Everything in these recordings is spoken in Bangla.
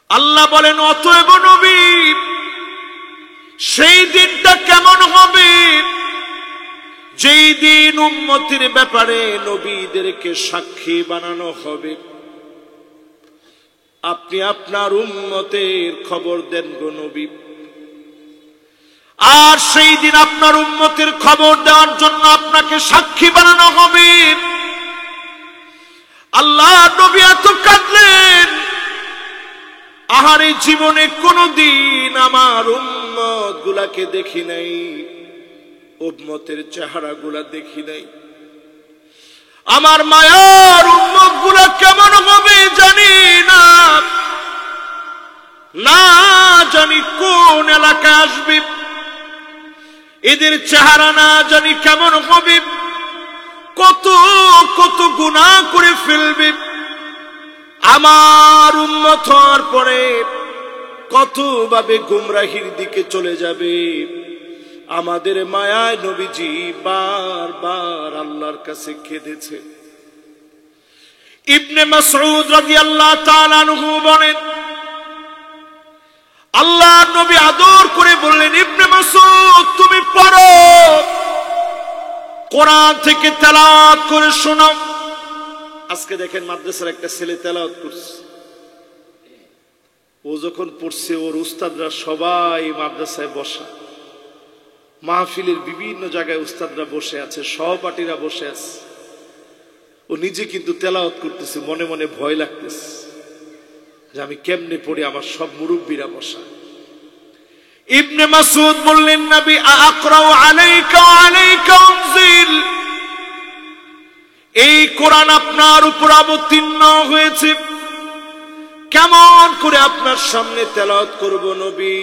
আল্লাহ বলেন, অতএব নবী, সেই দিনটা কেমন হবে যেই দিন উম্মতের ব্যাপারে নবীদেরকে সাক্ষী বানানো হবে। আপনি আপনার উম্মতের খবর দেন গো নবী। আর সেই দিন আপনার উম্মতের খবর দেওয়ার জন্য আপনাকে সাক্ষী বানানো হবে। আল্লাহ নবী এত কাঁদলেন, আহারে জীবনে কোনদিন আমার উম্মত গুলাকে দেখি নাই, উম্মতের চেহারা গুলা দেখি নাই। আমার মায়ার উম্মত গুলা কেমন হবে জানি না, না জানি কোন এলাকায় আসবে, এদের চেহারা না জানি কেমন হবে, কত কত গুনাহ করে ফেলবে। আমার উম্মত হওয়ার পরে কত ভাবে গুমরাহির দিকে চলে যাবে। আমাদের মায়ায় নবীজি বারবার আল্লাহর কাছে কেঁদেছে। ইবনে মাসউদ রাদিয়াল্লাহু তাআলা আনহু বলেন, আল্লাহর নবী আদর করে বললেন, ইবনে মাসউদ তুমি পড়ো, কোরআন থেকে তেলাওয়াত করে শোনাও। আজকে দেখেন মাদ্রাসার একটা ছেলে তেলাওয়াত করছে, ও যখন পড়ছে ওর উস্তাদরা সবাই মাদ্রাসায় বসা, মাহফিলের বিভিন্ন জায়গায় উস্তাদরা বসে আছে, সহপাঠীরা বসে আছে, ও নিজে কিন্তু তেলাওয়াত করতেছে, মনে মনে ভয় লাগতেছে যে আমি কেমনে পড়ি, আমার সব মুরব্বীরা বসা। ইবনে মাসউদ বললেন, নবী আকরাউ আলাইকা ওয়া আলাইকা উনজিল, এই কোরআন আপনার উপর অবতীর্ণ হয়েছে, কেমন করে আপনার সামনে তেলাওয়াত করব নবী?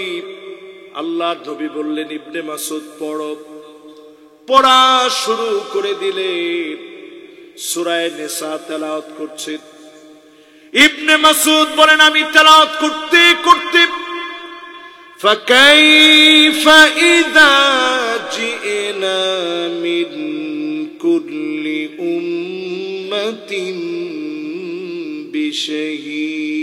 আল্লাহর নবী বললেন, ইবনে মাসউদ পড়ো। পড়া শুরু করে দিলেন, সূরা নিসা তেলাওয়াত করছেন। ইবনে মাসউদ বলেন, আমি তেলাওয়াত করতে করতে ফাকাইফা ইযা জিনা মিন কুল্লি উম্মাতিন বিশহীদ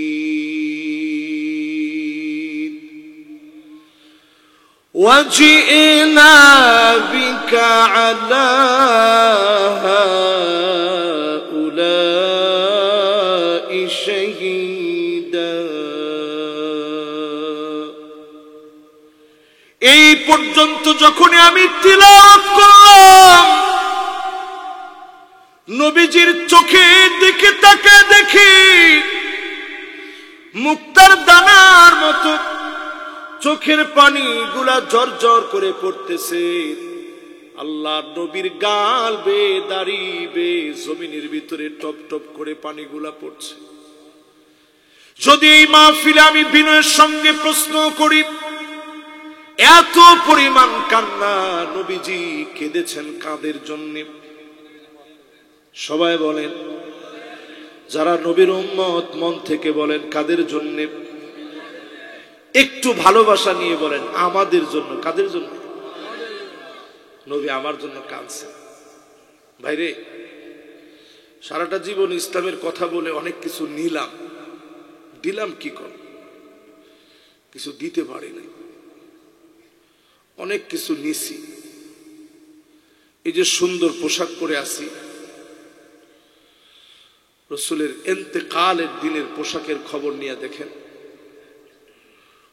ওয়াজিনা বিকা আলা হাউলাই শাহীদা। এই পর্যন্ত যখন আমি তিলাওয়াত করলাম, নবীজির চোখের দিকে তাকিয়ে দেখি মুক্তার দানার মতো চোখের পানি গুলা ঝরঝর করে পড়তেছে। আল্লাহর নবীর গাল বেয়ে দাড়ি বেয়ে জমিনের ভিতরে টপ টপ করে পানিগুলা পড়ছে। যদি এই মাহফিলে আমি বিনয়ের সঙ্গে প্রশ্ন করি, এত পরিমাণ কান্না নবীজি কেঁদেছেন কাদের জন্য? সবাই বলেন, যারা নবীর উম্মত মন থেকে বলেন কাদের জন্য? একটু ভালোবাসা নিয়ে বলেন, আমাদের জন্য। কাদের জন্য? নবী আমার জন্য কাঁদছে। ভাইরে, সারাটা জীবন ইসলামের কথা বলে অনেক কিছু নিলাম, দিলাম কি কর, কিছু দিতে পারি নাই। অনেক কিছু নিছি, এই যে সুন্দর পোশাক পরে আছি, রাসূলের ইন্তেকালের দিনের পোশাকের খবর নিয়ে দেখেন,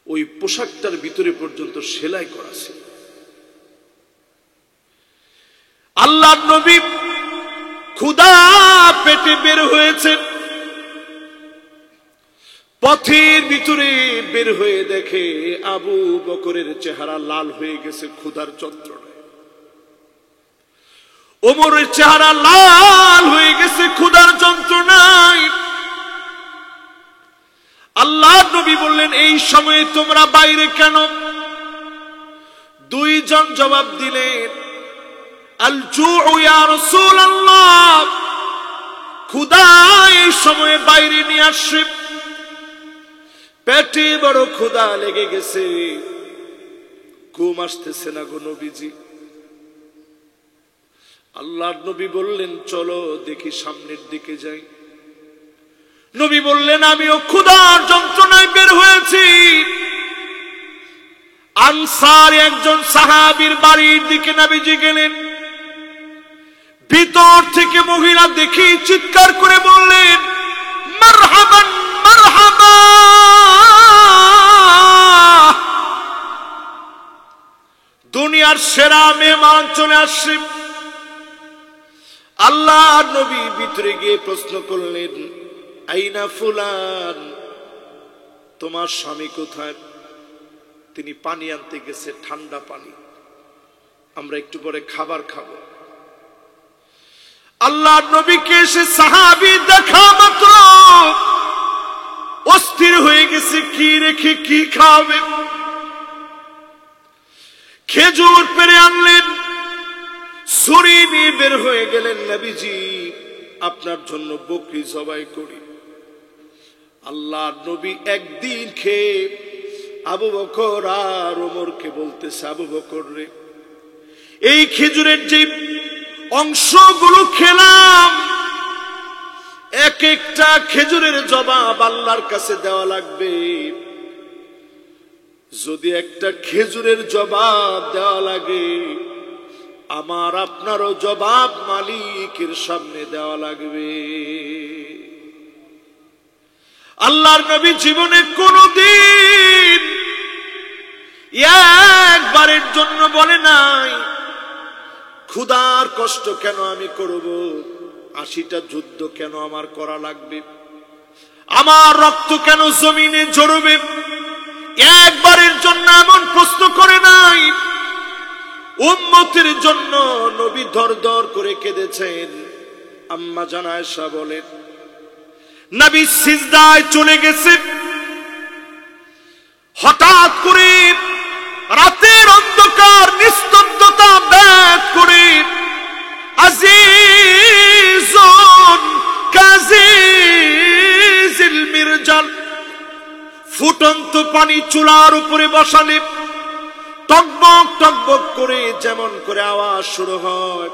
ওই পোশাকটার ভিতরে পর্যন্ত সেলাই করা ছিল। আল্লাহর নবী ক্ষুধা পেটে বের হয়েছে, পথের ভিতরে বের হয়ে দেখে আবু বকরের চেহারা লাল হয়ে গেছে ক্ষুধার যন্ত্রণায়, ওমরের চেহারা লাল হয়ে গেছে ক্ষুধার যন্ত্রণায়। আল্লাহর নবী বললেন, এই সময়ে তোমরা বাইরে কেন? দুইজন জবাব দিলেন, আল জুউ ইয়া রাসূলুল্লাহ, ক্ষুধা এই সময়ে বাইরে নিয়ে আসে, পেটে বড় ক্ষুধা লেগে গেছে, ঘুম আসতেছে না গো নবীজি। আল্লাহর নবী বললেন, চলো দেখি সামনের দিকে যাই। নবী বললেন, আমিও ক্ষুধার যন্ত্রণায় বের হয়ে আনসার একজন সাহাবীর বাড়ির দিকে নবীজি গেলেন। ভিতর থেকে মহিলা দেখে চিৎকার করে বললেন, মারহাবান মারহাবা, দুনিয়ার সেরা মেহমান চলে আসছে। আল্লাহর নবী ভিতরে গিয়ে প্রশ্ন করলেন, আইনা ফুলান, তোমার স্বামী কোথায়? তিনি পানি আনতে গেছে, ঠান্ডা পানি, আমরা একটু পরে খাবার খাবো। আল্লাহর নবীকে এসে সাহাবী দেখা মাত্র অস্থির হয়ে গেছে, কি রেখে কি খাবে। খেজুর পেরে আনলেন, ছুরি নিয়ে বের হয়ে গেলেন, নবীজি আপনার জন্য বকরি জবাই করি। আল্লাহর নবী একদিন খেয়ে আবু বকর আর ওমরকে বলতেছে, আবু বকর রে, এই খেজুরের যে অংশগুলো খেলাম, এক একটা খেজুরের জবাব আল্লাহর কাছে দেওয়া লাগবে। যদি একটা খেজুরের জবাব দেওয়া লাগে, আমার আপনারও জবাব মালিকের সামনে দেওয়া লাগবে। আল্লাহর নবী জীবনে কোনদিন একবারের জন্য বলে নাই, ক্ষুধার কষ্ট কেন আমি করব, 80টা যুদ্ধ কেন আমার করা লাগবে, আমার রক্ত কেন জমিনে ঝরবে, একবারের জন্য এমন প্রশ্ন করে নাই। উম্মতের জন্য নবী দর দর করে কেঁদেছেন। আম্মা জান আয়েশা বলেন, নবী সিজদায় চলে গেছে, হঠাৎ করে রাতের অন্ধকার নিস্তব্ধতা ভেদ করে আজিজুন কাজিজিল মিরজাল, ফুটন্ত পানি চুলার উপরে বসালে টকবক টকবক করে যেমন করে আওয়াজ শুরু হয়,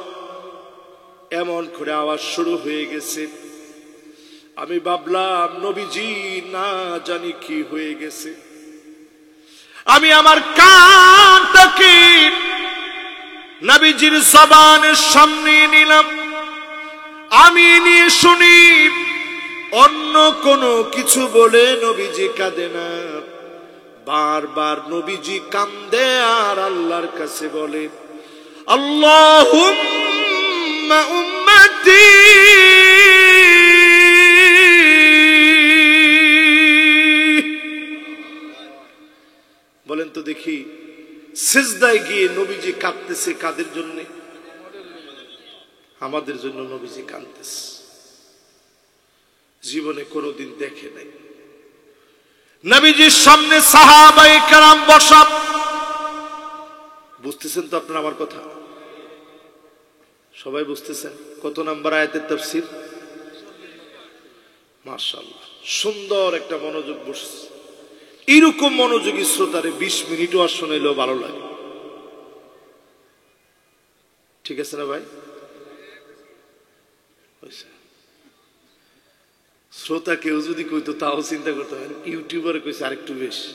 এমন করে আওয়াজ শুরু হয়ে গেছে। আমি ভাবলাম নবীজি না জানি কি হয়ে গেছে। আমি আমার কানটাকে নবীজির জবানের সামনে নিলাম, আমি নিয়ে শুনি অন্য কোনো কিছু বলে নবীজি কাঁদে না, বারবার নবীজি কান্দে আর আল্লাহর কাছে বলে, আল্লাহুম্মা উম্মতি, বলেন তো দেখি, সিজদায় গিয়ে নবীজি কাঁদতেছে কাদের জন্য? আমাদের জন্য নবীজি কাঁদতেছে। জীবনে কোনোদিন দেখে নাই। নবীজির সামনে সাহাবায়ে কেরাম বসা, বুঝতেছেন তো আপনারা আমার কথা? সবাই বুঝতেছেন? কত নাম্বার আয়াতের তাফসীর? মাশাআল্লাহ, সুন্দর একটা মনোযোগ বসছে। এরকম মনোযোগী শ্রোতারে 20 মিনিটও আর শুনাইলেও ভালো লাগে। ঠিক আছে না ভাই? শ্রোতা কেউ যদি কইতো তাও চিন্তা করতে হয়, ইউটিউবার কইছে আরেকটু বেশি।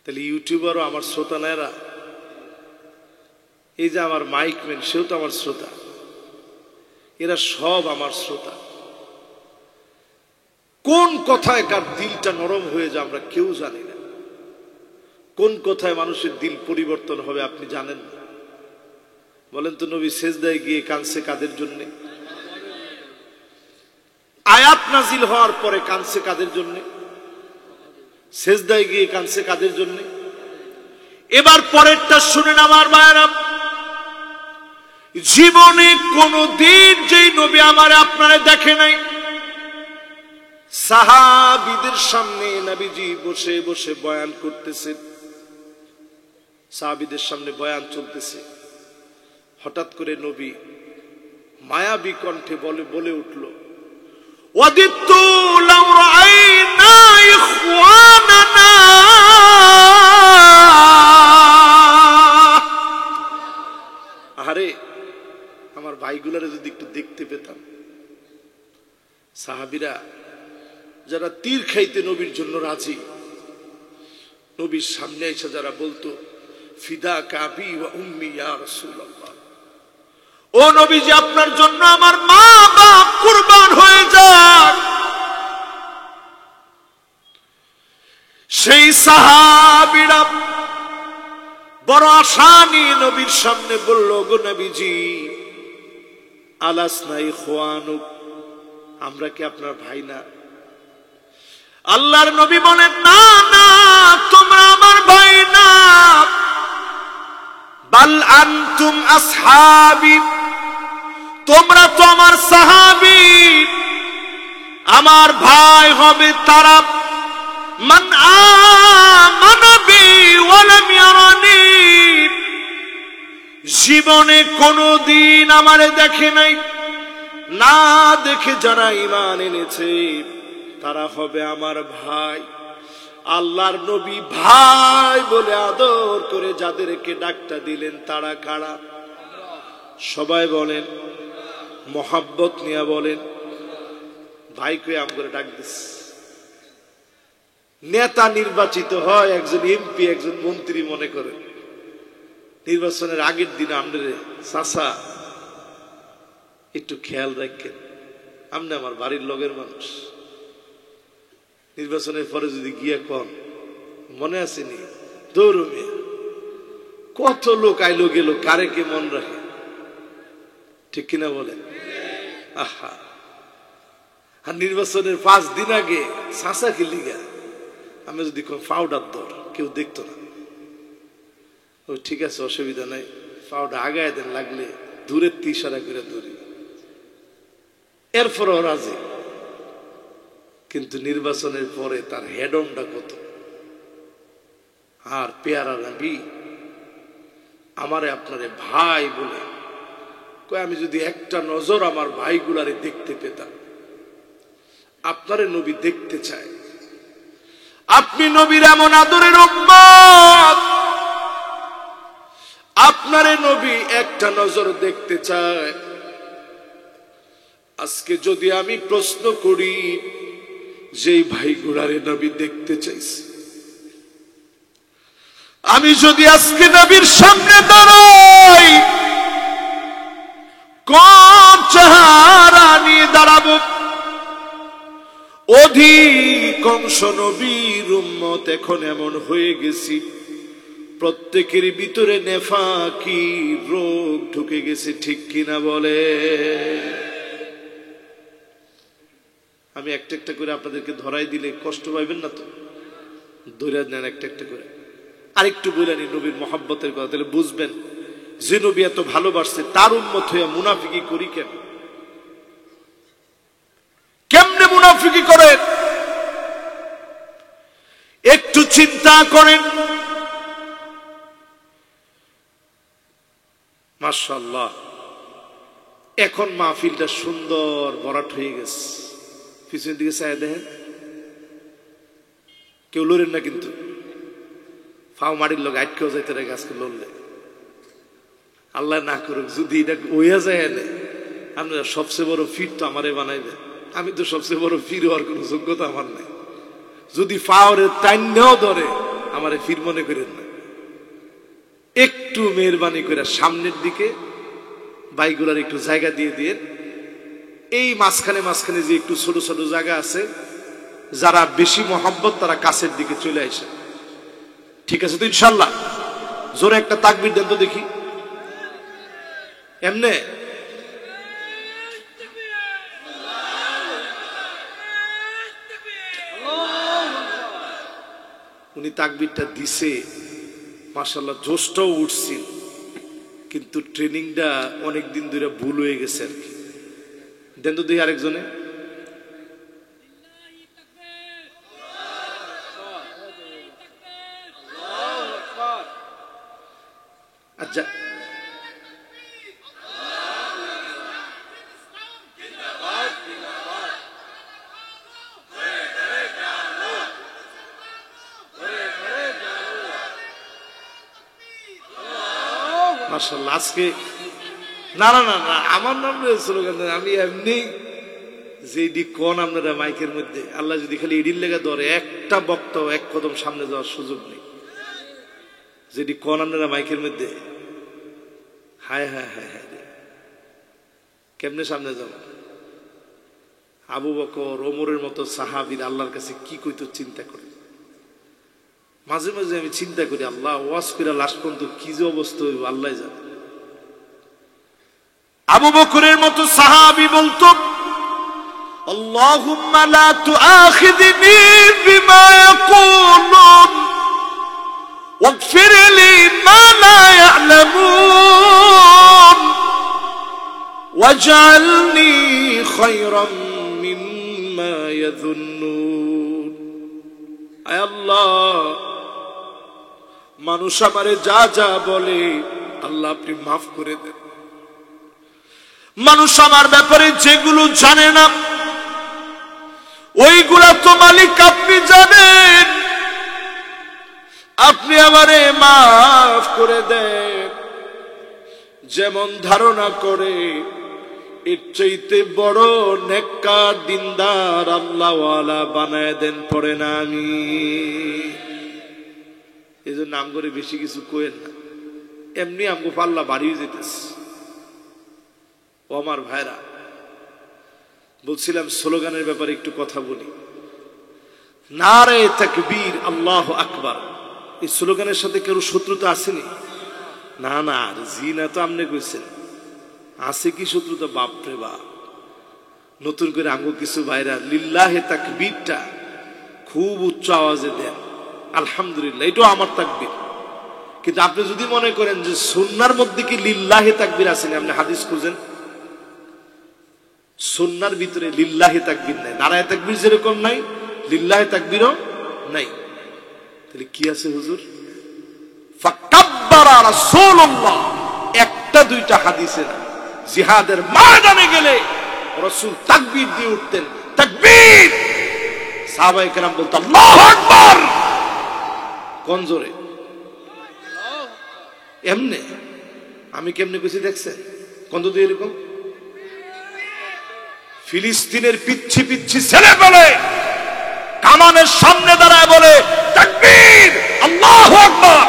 তাহলে ইউটিউবারও আমার শ্রোতা না এরা? এই যে আমার মাইকম্যান, সেও তো আমার শ্রোতা। এরা সব আমার শ্রোতা। কোন কথায় কার দিলটা নরম হয়ে যায় আমরা কেউ জানি না। কোন কথায় মানুষের দিল পরিবর্তন হবে আপনি জানেন না। বলেন তো, নবী সেজদায় গিয়ে কাঁদছে কাদের জন্য? আয়াত নাজিল হওয়ার পরে কাঁদছে কাদের জন্য? সেজদায় গিয়ে কাঁদছে কাদের জন্য? এবার পরেরটা শুনেন আমার ভাইয়েরা। জীবনে কোনদিন যেই নবী আমার আপনারা দেখে নাই, সাহাবীদের সামনে নবীজি বসে বসে বয়ান করতেছেন, সাহাবীদের সামনে বয়ান চলতেছে। হঠাৎ করে নবী মায়াবী কণ্ঠে বলে উঠল, ওয়াদিতু লাউ রাআইনা ইখওয়ানানা, আরে আমার ভাইগুলারে যদি একটু দেখতে পেতাম। সাহাবীরা যারা তীর খাইতে নবীর জন্য রাজি, নবীর সামনে এসে যারা বলতো ফিদা কাবি ওয়া উম্মি ইয়া রাসূলুল্লাহ, ও নবীজি আপনার জন্য আমার মা বাপ কুরবান হয়ে যাক, সেই সাহাবীরা বড় আশা নিয়ে নবীর সামনে বলল, গো নবীজি আলাসনা ইখওয়ানুক, আমরা কি আপনার ভাই না? আল্লাহর নবী বলেন, না না, তোমরা আমার ভাই না, বাল আনতুম আসহাবি, তোমরা তো আমার সাহাবী। আমার ভাই হবে তারা মান আমানা বি ওয়া লাম ইয়ারানি, জীবনে কোনদিন আমারে দেখে নাই, না দেখে যারা ঈমান এনেছে তারা হবে আমার ভাই। আল্লাহর নবী ভাই বলে আদর করে যাদেরকে ডাকটা দিলেন তারা কারা? সবাই বলেন, মোহাব্বত নিয়ে বলেন, ভাই কই আম করে ডাক দিস। নেতা নির্বাচিত হয় একজন এমপি, একজন মন্ত্রী মনে করেন, নির্বাচনের আগের দিন আমরে চাচা একটু খেয়াল রাখেন, আমনে আমার বাড়ির লগের মানুষ। নির্বাচনের পরে যদি গিয়ে কন মনে আসেনি দৌড় মিয়া, কত লোক আইলো গেল, কারে কে মন রাখে, ঠিক কিনা বলেন? আহা, আর নির্বাচনের 5 দিন আগে চাচা কি লিগা আমি যদি পাউডার দর, কেউ দেখতো না, ও ঠিক আছে অসুবিধা নাই, পাউডার আগায় দেন, লাগলে দূরের ইশারা করে দৌড়ি, এরপর রাজি। কিন্তু নির্বাচনের পরে তার হেডমটা কত। আর পেয়ারা নবী আমারে আপনারে ভাই বলে কই, আমি যদি একটা নজর আমার ভাইগুলারে দেখতে পেতাম। আপনারে নবী দেখতে চায়, আপনি নবীর এমন আদরের উম্মত, আপনারে নবী একটা নজর দেখতে চায়। আজকে যদি আমি প্রশ্ন করি, যেই ভাইগুলারে নবী দেখতে চাইছে, আমি যদি আজকে নবীর সামনে দাঁড়াই, কোন চেহারা নিয়ে দাঁড়াবো? অধিকাংশ নবীর উম্মত এখন এমন হয়ে গেছি, প্রত্যেকের ভিতরে নেফাকি রোগ ঢুকে গেছে, ঠিক কিনা বলে? আমি একটা একটা করে আপনাদেরকে ধরাই দিলে কষ্ট পাইবেন না তো? ধরে নেন একটা একটা করে। আরেকটু বলে নি নবীর মহব্বতের কথা, তাহলে বুঝবেন যে নবী এত ভালোবাসছে, তার উম্মত হয়ে মুনাফিকি করি কেন? কেমনে মুনাফিকি করেন একটু চিন্তা করেন। মাশাআল্লাহ, এখন মাহফিলটা সুন্দর ভরাট হয়ে গেছে। পিছনের দিকে চাই দেখেন, কেউ লড়েন না কিন্তু, ফাও মাটির লোক আটকেও যাইতে রে গাছকে লড়লে। আল্লাহ না করুক যদি এটা ওইয়া যায়, আপনারা সবচেয়ে বড় ফির তো আমারে বানাইবে, আমি তো সবচেয়ে বড় ফির হওয়ার কোন যোগ্যতা আমার নাই। যদি ফাওয়ারে টাইনেও ধরে আমারে ফির মনে করেন না। একটু মেহরবানি করে সামনের দিকে বাইকগুলার একটু জায়গা দিয়ে দিয়ে, এই মাঝখানে মাঝখানে যে একটু ছোট ছোট জায়গা আছে, যারা বেশি মহব্বত তারা কাছের দিকে চলে আসে। ঠিক আছে তো ইনশাল্লাহ? জোরে একটা তাকবীর দেন তো দেখি। এমনে উনি তাকবীরটা দিছে, মাশাআল্লাহ জোশটাও উঠছিল, কিন্তু ট্রেনিংটা অনেকদিন ধরে ভুল হয়ে গেছে আর কি। দেন তো দেখি আরেকজনে। আচ্ছা, মাশাআল্লাহ আজকে না না না না আমার নাম স্লোগান, আমি এমনি যেডি কোন আপনারা মাইকের মধ্যে, আল্লাহ যদি খালি এডির লেগে ধরে, একটা বক্তা এক কদম সামনে যাওয়ার সুযোগ নেই। যেটি কোন আপনারা মাইকের মধ্যে হায় হায় হায় হায় রে, কেমনে সামনে যাব? আবু বকর ওমরের মতো সাহাবীর আল্লাহর কাছে কি কইতো চিন্তা করে। মাঝে মাঝে আমি চিন্তা করি, আল্লাহ ওয়াজ করে লাস্ট পর্যন্ত কি যে অবস্থা হইব আল্লাহ জানে। আবু বকরের মতো সাহাবী বলতো, আল্লাহুম্মা লা তুআখিযনি বিমা ইয়াকুলুন ওয়াগফির লি মা লা ইয়া'লামুন ওয়াজআলনি খায়রাম মিম্মা ইয়াযুন্নুন। আয় আল্লাহ, মানুষ আমারে যা যা বলে আল্লাহ আপনি মাফ করে দেন। মানুষ আমার ব্যাপারে যেগুলো জানে না ওইগুলা তো মালিক আপনি জানেন, আপনি আমারে মাফ করে দেন। যেমন ধারণা করে এর চাইতে বড় নেককার দিনদার আল্লাহওয়ালা বানায় দেন, পড়ে না আমি। এই জন্য নাম করে বেশি কিছু কোয়েন না, এমনি আমগো পাল্লা বাড়িয়ে যেতেছে। ও আমার ভাইরা, বলছিলাম স্লোগানের ব্যাপারে একটু কথা বলি। নারে তাকবীর, আল্লাহু আকবার, এই স্লোগানের সাথে কেউ শত্রুতা আসেনি? না না, জি না তো আপনি কইছেন, আছে কি শত্রুতা? বাপরে বাপ। নতুন করে আমগো কিছু ভাইরা লিল্লাহে তাকবীরটা খুব উচ্চ আওয়াজে দেন, আলহামদুলিল্লাহ, এটাও আমার তাকবীর। কিন্তু আপনি যদি মনে করেন যে সুন্নাহর মধ্যে কি লিল্লাহে তাকবীর আছে, আপনি হাদিস খুঁজেন, সুন্নাহর ভিতরে লিল্লাহে তাকবীর নাই। নারায়ে তাকবীর যেরকম নাই, লিল্লাহে তাকবীরও নাই। তাহলে কি আছে হুজুর? ফাকাব্বারা রাসূলুল্লাহ, একটা দুইটা হাদিসে না। জিহাদের ময়দানে গেলে রাসূল তাকবীর দিয়ে উঠতেন, তাকবীর। সাহাবায়ে কেরাম বলতো আল্লাহু আকবার, কোন জোরে? এমনে আমি কেমনে কইছি দেখছেন? কোন তো এরকম ফিলিস্তিনের পিচ্ছি পিচ্ছি ছেলে বলে কামানের সামনে দাঁড়ায় বলে তাকবীর, আল্লাহু আকবার।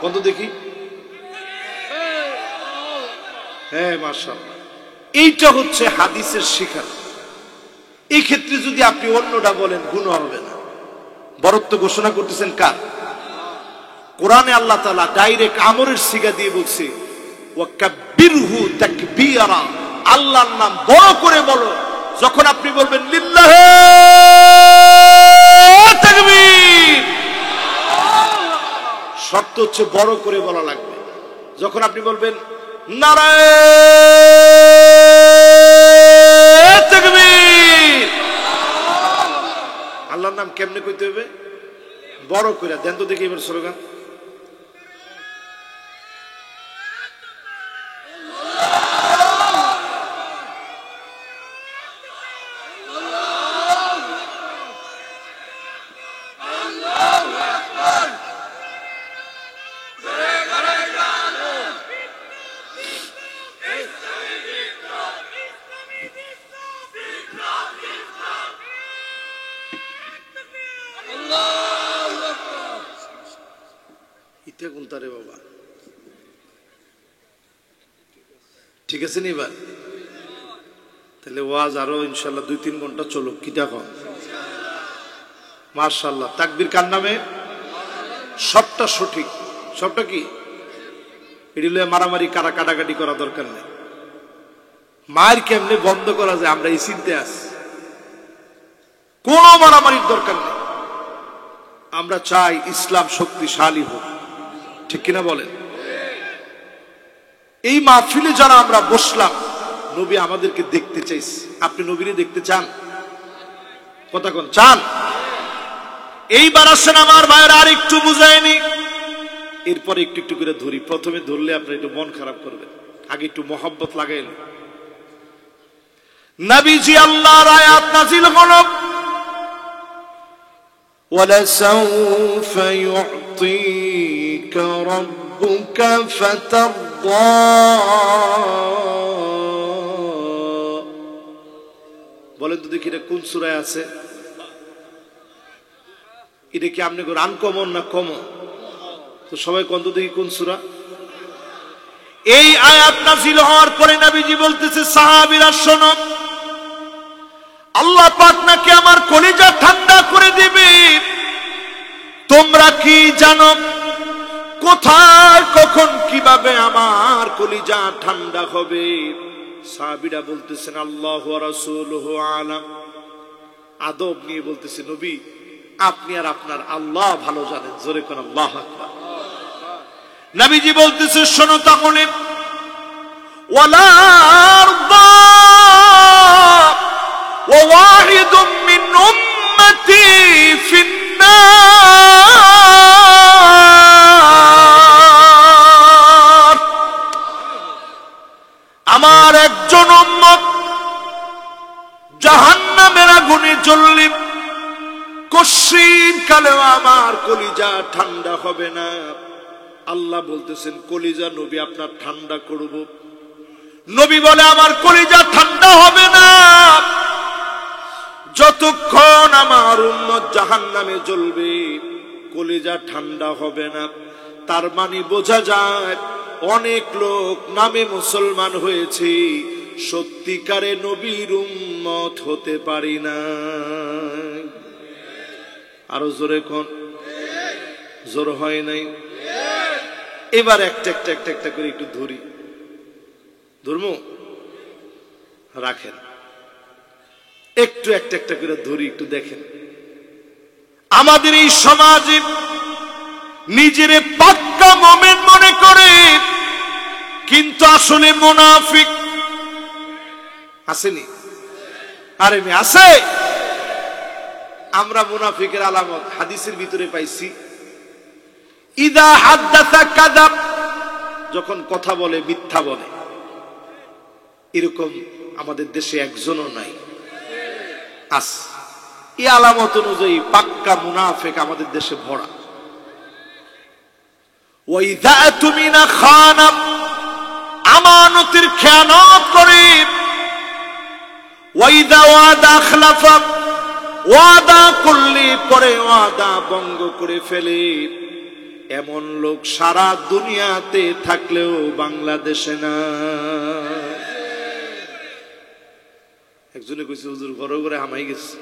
কোন তো দেখি? হ্যাঁ, মাশাআল্লাহ, এইটা হচ্ছে হাদিসের শিক্ষা। এই ক্ষেত্রে যদি আপনি অন্যটা বলেন গুনাহ হবে না। বরত্ব ঘোষণা করতেছেন কার? কোরআনে আল্লাহ তাআলা ডাইরেক্ট আমরের সিগা দিয়ে বলছে ওয়াকাব্বিরহু তাকবীরা, আল্লাহর নাম বড় করে বলো। যখন আপনি বলবেন লিল্লাহি তাকবীর, শর্ত হচ্ছে বড় করে বলা লাগবে। যখন আপনি বলবেন নারায়ে তাকবীর, আল্লাহর নাম কেমনে কইতে হবে? বড় করে দেন তো দেখি এবার স্লোগান। রে বাবা, ঠিক আছে নি? এবার তাহলে ওয়াজ আরো ইনশাল্লাহ 2-3 ঘন্টা চলুক। কি দেখো, মাশাআল্লাহ। তাকবীর কার নামে? সবটা সঠিক। সবটা কি? এগুলো মারামারি কারা কাটাকাটি করা দরকার নেই। মায়ের কেমনে বন্ধ করা যায় আমরা এই চিন্তে আছি। কোন মারামারির দরকার নেই। আমরা চাই ইসলাম শক্তিশালী হোক, ঠিক কিনা বলেন? এই মাহফিলে যারা আমরা বসলাম, নবী আমাদেরকে দেখতে চাইছে। আপনি নবীরে দেখতে চান? কথা কোন চান? এইবার আসেন আমার ভাইয়েরা, আর একটু বুঝায়নি, এরপরে একটু একটু করে ধরি। প্রথমে ধরলে আপনার একটু মন খারাপ করবেন, আগে একটু মহব্বত লাগাইল। নবীজি আল্লাহর আয়াত নাযিল হলো, وَلَسَوْفَ يُعْطِيكَ رَبُّكَ فَتَرْضَى। বলেন তো দেখি এটা কোন সূরায় আছে? এটা কি আপনি আনকমন না কমন? তো সবাই কন্ত দেখি কোন সূরা। এই আয়াত নাযিল হওয়ার পরে নবীজি বলতেছে, সাহাবীরা শোনো, আল্লাহ পাক নাকি আমার কলিজা ঠান্ডা করে দিবে। তোমরা কি জানো কোথায় কখন কিভাবে আমার কলিজা ঠান্ডা হবে? সাহাবীরা বলতেছেন, আল্লাহু ওয়া রাসূলুহু আলাম। আদব নিয়ে বলতেছে, নবী আপনি আর আপনার আল্লাহ ভালো জানেন। জোরে কোন আল্লাহু আকবার। নবীজি বলতেছে, শোনো তাহলে, ওয়ালা আরদা ওয়া ওয়াহিদুম মিন উম্মতি ফিন্নার। আমার একজন উম্মত জাহান্নামের আগুনে জ্বললে কশিন কালেও আমার কলিজা ঠান্ডা হবে না। আল্লাহ বলতেছেন, কলিজা নবী আপনার ঠান্ডা করব। নবী বলে, আমার কলিজা ঠান্ডা হবে না যতক্ষণ আমার উম্মত জাহান্নামে জ্বলবে, কলিজা ঠান্ডা হবে না। তার মানে বোঝা যায় অনেক লোক নামে মুসলমান হয়েছে, সত্যিকারে নবীর উম্মত হতে পারি না। আরো জোরে কোন, জোর হয় নাই। এবার একটা একটা একটা একটা করে একটু ধরি, ধর্ম রাখেন, একটু একটা একটা করে ধরি, একটু দেখেন। আমাদের এই সমাজে নিজেরে পাক্কা মুমিন মনে করে, কিন্তু আসলে মুনাফিক। আসেনি? আরে মেয়ে আছে। আমরা মুনাফিকের আলামত হাদিসের ভিতরে পাইছি, ইদা হাদ্দাসা কাযাব, যখন কথা বলে মিথ্যা বলে। এরকম আমাদের দেশে একজনও নাই। আস এই আলামত অনুযায়ী পাক্কা মুনাফিক আমাদের দেশে ভরা। ওয়াইদা তুমিনা খানা, আমানতের খেয়ানত করে। ওয়াইদা ওয়াদা আখলাফা, ওয়াদা করলে পরে ওয়াদা ভঙ্গ করে ফেলে। এমন লোক সারা দুনিয়াতে থাকলেও বাংলাদেশে না। একজনে কইছে, হুজুর ঘরে ঘরে হামাই গেছে।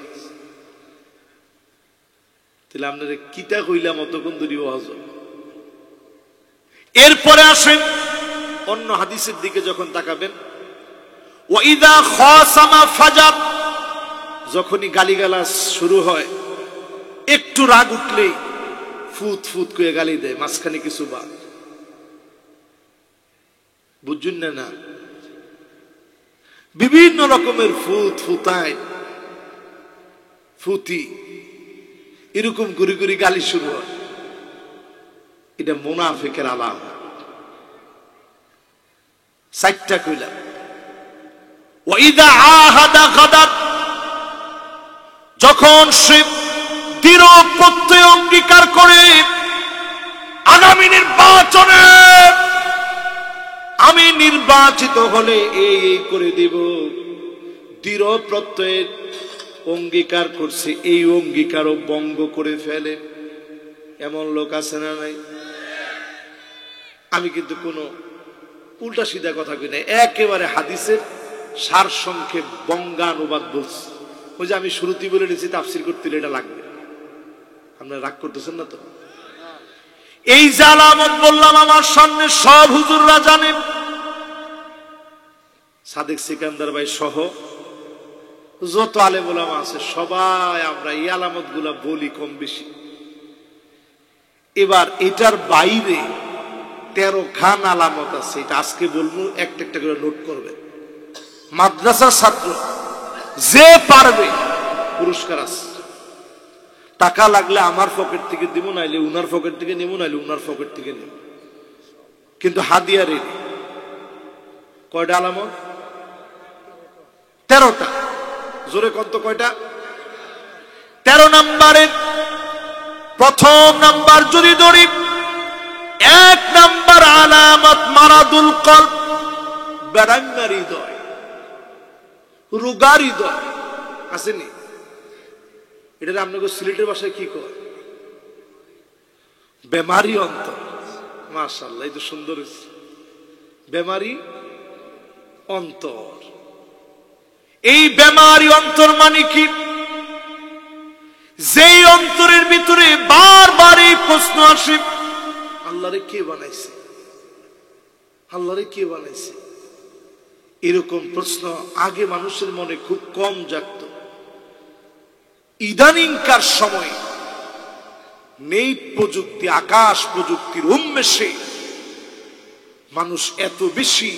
তাহলে আপনারা কিতা কইলাম অতক্ষণ দূরি ওয়াজ। এরপরে আসেন অন্য হাদিসের দিকে যখন তাকাবেন, ওয়াইদা খাসামা ফাজার, যখনই গালিগালাজ শুরু হয়, একটু রাগ উঠলেই ফুত ফুত করে গালি দেয়, মাঝখানে কিছু বাদ। বুঝুন না? না, বিভিন্ন রকমের ফুত ফুতায়, ফুতি, এরকম গুরি গুরি গালি শুরু হয়। এটা মুনাফিকের আলামত। সাইটটা কইলাম। ওয়াইদা আহাদা গাদার, যখন সে দৃঢ় প্রত্যয় অঙ্গীকার করে আগামী নির্বাচনে আমি নির্বাচিত হলে এই করে দিব, দৃঢ় প্রত্যয়ের অঙ্গীকার করছে, এই অঙ্গীকারও ভঙ্গ করে ফেলে। এমন লোক আছে না নাই? আমি কিন্তু কোনো উল্টা সিধা কথা কই না, একেবারে হাদিসের সার সংক্ষেপ বঙ্গানুবাদ বলছি। ওই যে আমি শুরুতেই বলে নিয়েছি, তাফসির করতে এটা লাগবে। আপনারা রাগ করতেছেন না তো? এই যে আলামত বললাম আমার সামনে সব হুজুররা জানেন, সাদেক সিকান্দার ভাই সহ যত আলেম ওলামা আছে সবাই আমরা এই আলামত গুলা বলি কম বেশি। এবার এটার বাইরে 13 খান আলামত আছে, এটা আজকে বলবো, একটা একটা করে নোট করবে। মাদ্রাসার ছাত্র যে পারবে পুরস্কার আছে। টাকা লাগলে আমার পকেট থেকে দিব, নাইলে উনার পকেট থেকে নেব, নাইলে উনার পকেট থেকে নেব, কিন্তু হাদিয়া রেডি। কয়টা আলামত? 13টা। জোরে কত কয়টা? 13 নম্বরে প্রথম নাম্বার যদি ধরি, 1 নাম্বার আলামত মারাদুল কলব, বেড়াঙ্গা হৃদয়, রোগা হৃদয়। আসেনি? এটা আপনাকে সিলেটের ভাষায় কি কয়? বেমারি অন্তর। মাশাআল্লাহ, এই তো সুন্দর হয়েছে। বেমারি অন্তর, এই বেমারি অন্তর মানে কি? যেই অন্তরের ভিতরে বারবার এই প্রশ্ন আসে, আল্লাহরে কে বানাইছে, আল্লাহরে কে বানাইছে। এরকম প্রশ্ন আগে মানুষের মনে খুব কম জাগত। ইদানিংকার সময় নেই প্রযুক্তি, আকাশ প্রযুক্তির উন্মেষে মানুষ এত বেশি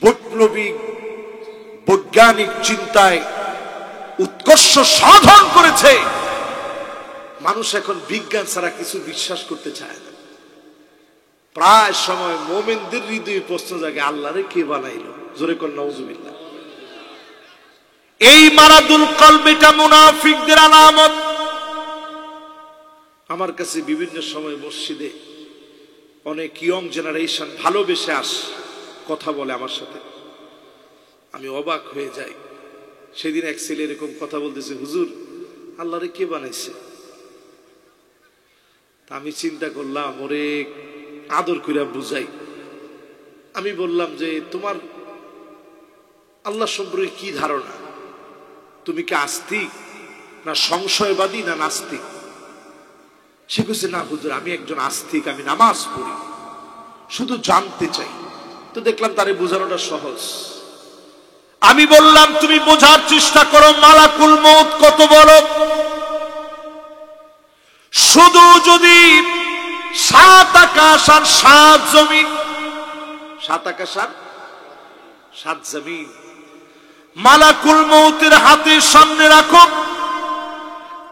বৈপ্লবিক বৈজ্ঞানিক চিন্তায় উৎকর্ষ সাধন করেছে, মানুষ এখন বিজ্ঞান ছাড়া কিছু বিশ্বাস করতে চায় না। প্রায় সময় মোমেনদের হৃদয়ে প্রশ্ন জাগে, আল্লাহরে কে বানাইল? জোরে কর নাউজুবিল্লাহ। এই মারাদুল কলব, এটা মুনাফিকদের আলামত। আমার কাছে বিভিন্ন সময় মসজিদে অনেক ইয়ং জেনারেশন ভালোবেসে কথা বলে আমার সাথে, আমি অবাক হয়ে যাই। সেদিন এক ছেলে এরকম কথা বলতেছে, হুজুর আল্লাহরে কে বানাইছে? আমি চিন্তা করলাম, ওরে আদর করে বুঝাই। আমি বললাম যে তোমার আল্লাহ সম্পর্কে কি ধারণা? তুমি কি আস্তিক না সংশয়বাদী না নাস্তিক? সে বলছে, না হুজুর আমি একজন আস্তিক, আমি নামাজ পড়ি, শুধু জানতে চাই। তো দেখলাম তারে বোঝানোটা সহজ। আমি বললাম তুমি বোঝার চেষ্টা করো মালাকুল মউত কত বড়। শুধু যদি 7 আকাশ আর 7 জমিন, 7 আকাশ আর 7 জমিন মালাকুল মউতের হাতের সামনে রাখো,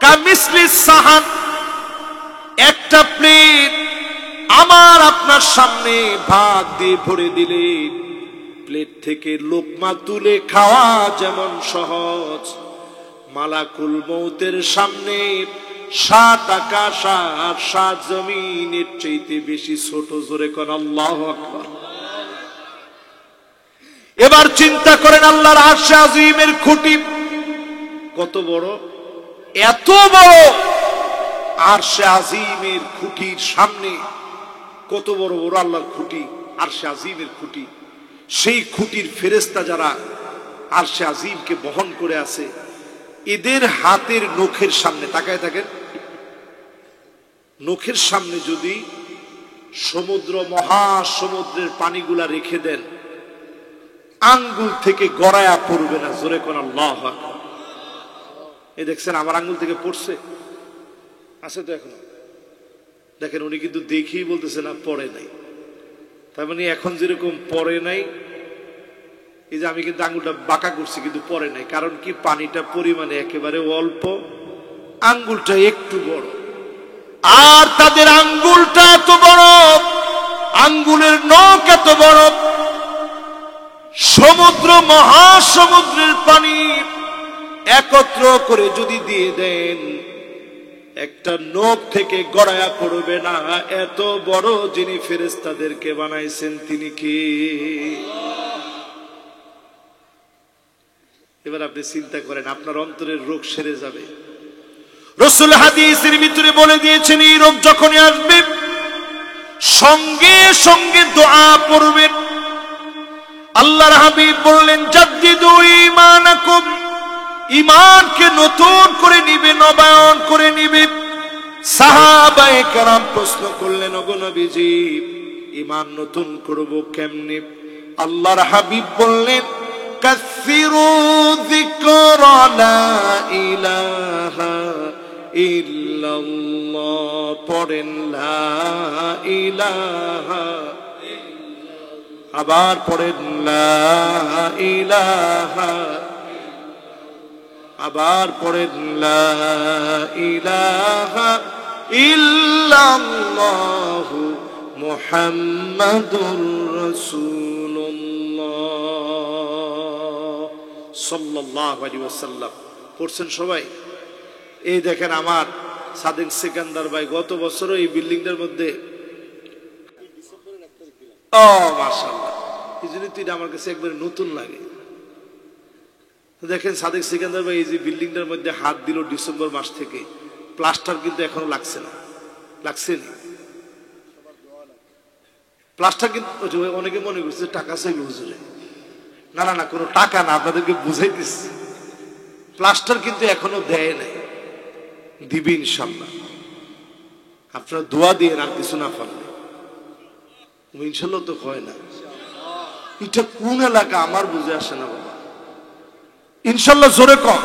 কামিসলিস সাহান, একটা প্লেট আমার আপনার সামনে ভাত দিয়ে ভরে দিলে প্লেট থেকে লোকমা তুলে খাওয়া যেমন সহজ, মালাকুল মউতের সামনে 7 আকাশ আর 7 জমিনের চাইতে বেশি ছোট। জোরে কোন আল্লাহু আকবার। এবার চিন্তা করেন আল্লাহর আরশে আজিমের খুঁটি কত বড়। এত বড় আরশে আজিমের খুঁটির সামনে কত বড় বড় আল্লাহর খুঁটি, আরশে আজিমের খুঁটি। সেই খুঁটির ফেরেশতা যারা আরশে আজিমকে বহন করে আছে, এদের হাতের নখের সামনে তাকায় থাকেন, নখের সামনে যদি সমুদ্র মহাসমুদ্রের পানিগুলা রেখে দেন, আঙ্গুল থেকে গড়ায়া পড়বে না। জোরে কোন আল্লাহু আকবার। এই দেখছেন আমার আঙ্গুল থেকে পড়ছে, আছে তো এখনো। দেখেন উনি কিন্তু দেখেই বলতেছে না পড়ে নাই। তার মানে এখন যেরকম পড়ে নাই, এই যে আমি কিন্তু আঙ্গুলটা বাঁকা করছি কিন্তু পড়ে নাই, কারণ কি পানিটা পরিমাণে একেবারে অল্প, আঙ্গুলটা একটু বড়। আর তাদের আঙ্গুলটা এত বড়, আঙ্গুলের নখ এত বড়, সমুদ্র মহাসমুদ্রের পানি একত্র করে যদি দিয়ে দেন, একটা নখ থেকে গড়ায়া পড়বে না। এত বড় যিনি ফেরেশতাদেরকে বানাইছেন তিনি কে? এবার আপনি চিন্তা করেন, আপনার অন্তরের রোগ সেরে যাবে। রাসূল হাদিসের ভিতরে বলে দিয়েছেন, এই রোগ যখনই আসবে সঙ্গে সঙ্গে দোয়া পড়বেন। আল্লাহর হাবিব বললেন, জাদ্দিদু ঈমানাকুম, ঈমানকে নতুন করে নিবে, নবায়ন করে নিবে। সাহাবায়ে কেরাম প্রশ্ন করলেন, ওগো নবীজি ঈমান নতুন করব কেমনে? আল্লাহর হাবিব বললেন, কাসসিরু যিকরা লা ইলাহা ইল্লাল্লাহ, পড়েন লা ইলাহা, আবার পড়েন লা ইলাহা, আবার পড়েন লা ইলাহা ইল্লাল্লাহ মুহাম্মাদুর রাসূলুল্লাহ সাল্লাল্লাহু আলাইহি ওয়াসাল্লাম। পড়ছেন সবাই? এই দেখেন আমার সাদেক সিকান্দার ভাই গত বছরও এই বিল্ডিংটার মধ্যে, ও মাশাআল্লাহ, এই জন্য তো এটা আমার কাছে একবারে নতুন লাগে। দেখেন সাদেক সিকান্দার ভাই এই যে বিল্ডিংটার মধ্যে হাত দিল ডিসেম্বর মাস থেকে, প্লাস্টার কিন্তু এখনো লাগছে না, লাগছে না। প্লাস্টার কিন্তু অনেকে মনে করছে টাকা চাইবে হুজুরে। না না না, কোনো টাকা না, আপনাদেরকে বুঝাই দিচ্ছি। প্লাস্টার কিন্তু এখনো দেয় নাই, দিবি ইনশাল্লাহ। আপনারা দোয়া দিয়ে আর কিছু না পারলে ইনশাল্লাহ তো হয় না। এটা কোন এলাকা আমার বুঝে আসে না বাবা। ইনশাল্লাহ জোরে কম।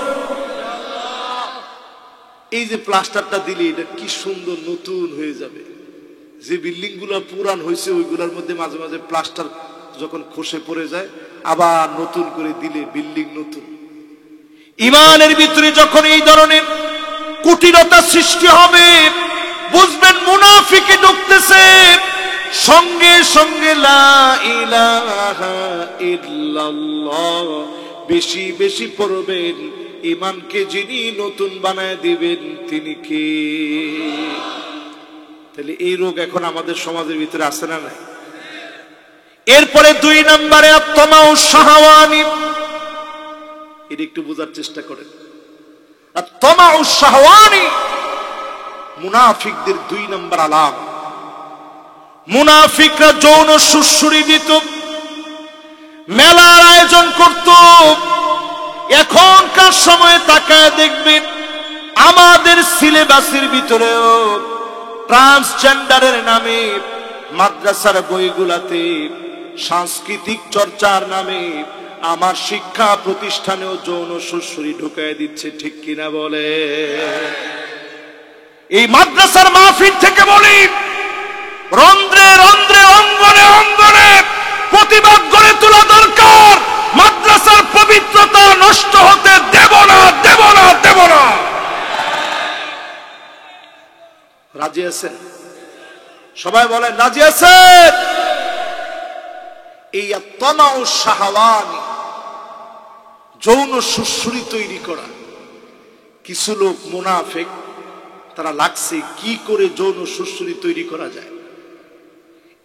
এই যে প্লাস্টারটা দিলে এটা কি সুন্দর নতুন হয়ে যাবে। যে বিল্ডিং গুলা পুরান হয়েছে ওইগুলোর মধ্যে মাঝে মাঝে প্লাস্টার যখন খসে পড়ে যায়, আবার নতুন করে দিলে বিল্ডিং নতুন। ইমানের ভিতরে যখন এই ধরনের কুটিলতা সৃষ্টি হবে, বুঝবেন মুনাফিকে ঢুকতেছে। সঙ্গে সঙ্গে লা ইলাহা ইল্লাল্লাহ বেশি বেশি পড়বেন। ইমানকে যিনি নতুন বানায় দিবেন তিনি কে? তাহলে এই রোগ এখন আমাদের সমাজের ভিতরে আছে না নাই? এরপরে 2 নম্বরে আত্মাউ শাহওয়ানি। এটা একটু বোঝার চেষ্টা করেন। আত্মাউ শাহওয়ানি মুনাফিকদের 2 নম্বর আলাম। মুনাফিকরা যৌন সুশ্রুরি দিত, মেলার আয়োজন করত। এখনকার সময়ে তাকায় দেখবেন আমাদের সিলেবাসের ভিতরেও ট্রান্সজেন্ডারের নামে মাদ্রাসার বইগুলাতে, সাংস্কৃতিক চর্চার নামে আমার শিক্ষা প্রতিষ্ঠানেও যৌন সুশ্রুরি ঢুকায় দিচ্ছে। ঠিক কিনা বলে? এই মাদ্রাসার মাহফিল থেকে বলি, রন্ধ্রে রন্ধ্রে অঙ্গনে অঙ্গনে প্রতিবাদ গড়ে তোলা দরকার। মাদ্রাসার পবিত্রতা নষ্ট হতে দেব না, দেব না, দেব না। রাজি আছেন? সবাই বলেন রাজি আছেন? এই আত্মাউ শাহওয়ানি যৌন সুশ্রুরি তৈরি করা। কিছু লোক মুনাফিক, তারা লাগছে কি করে যৌন সুশ্রুরি তৈরি করা যায়।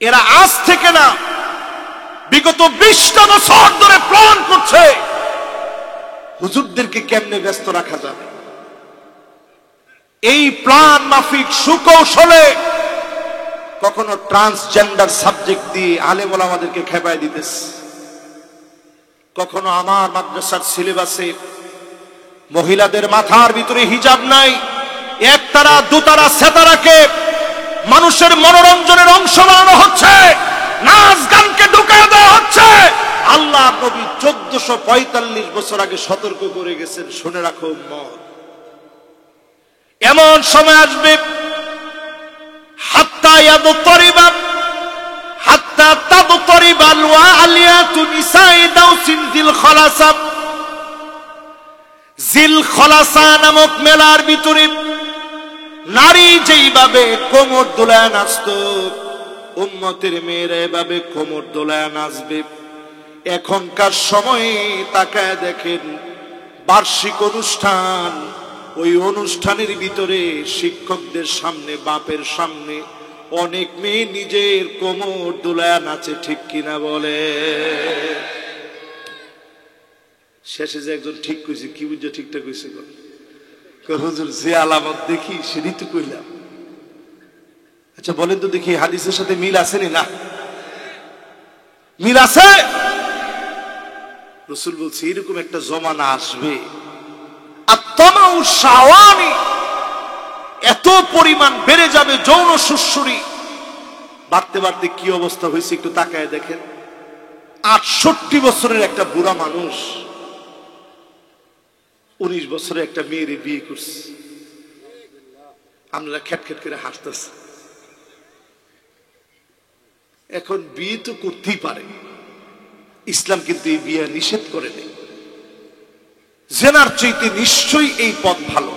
এরা আজ থেকে না, বিগত 20টা বছর ধরে প্ল্যান করছে হুজুরদেরকে কেমনে ব্যস্ত রাখা যাবে। এই প্ল্যান মাফিক সুকৌশলে কখনো ট্রান্সজেন্ডার সাবজেক্ট দিয়ে আলেম ওলামাদেরকে খেপায় দিতেছে, কখনো আমার মাদ্রাসার সিলেবাসে মহিলাদের মাথার ভিতরে হিজাব নাই, একতারা দুতারা সেতারাকে মানুষের মনোরঞ্জনের অংশ বানানো হচ্ছে, নাচ গানকে ঢুকায় দেওয়া হচ্ছে। আল্লাহ নবী 1445 বছর আগে সতর্ক করে গেছেন, শুনে রাখো উম্মত, এমন সময় আসবে হাত্তা ইয়াদতরিবা হাত্তা তাদতরিবাল ওয়ালিয়াতু নিসাই দাউসিন যিল খলাসা। যিল খলাসা নামক মেলার ভিতরে নারী যেইভাবে কোমর দোলায় নাচত, উম্মতের মেয়েরা এভাবে কোমর দোলায় নাচবে। এখনকার সময়ে তাকায় দেখেন বার্ষিক অনুষ্ঠান, ওই অনুষ্ঠানের ভিতরে শিক্ষকদের সামনে, বাপের সামনে অনেক মেয়ে নিজের কোমর দোলায় নাচে। ঠিক কিনা বলে? শেষে যে একজন ঠিক কইছে, কি বুঝছো ঠিকঠাক কইছে? হুজুর যে আলামত দেখি সেটাই তো কইলাম। আচ্ছা বলেন তো দেখি হাদিসের সাথে মিল আছে না? মিল আছে? রাসূল বলছে এরকম একটা জমানা আসবে, আত্মাউ শাহওয়ানি এত পরিমাণ বেড়ে যাবে, যৌন সুশ্রুরি বাড়তে বাড়তে কি অবস্থা হয়েছে একটু তাকায় দেখেন। 68 বছরের একটা বুড়া মানুষ 19 বছরে একটা মেয়েরে বিয়ে করছে। আমরা খ্যাটখ্যাট করে হাসতেছি। এখন বিয়ে তো করতেই পারে, ইসলাম কিন্তু এই বিয়ে নিষেধ করে নেই। জেনার চাইতে নিশ্চয়ই এই পথ ভালো,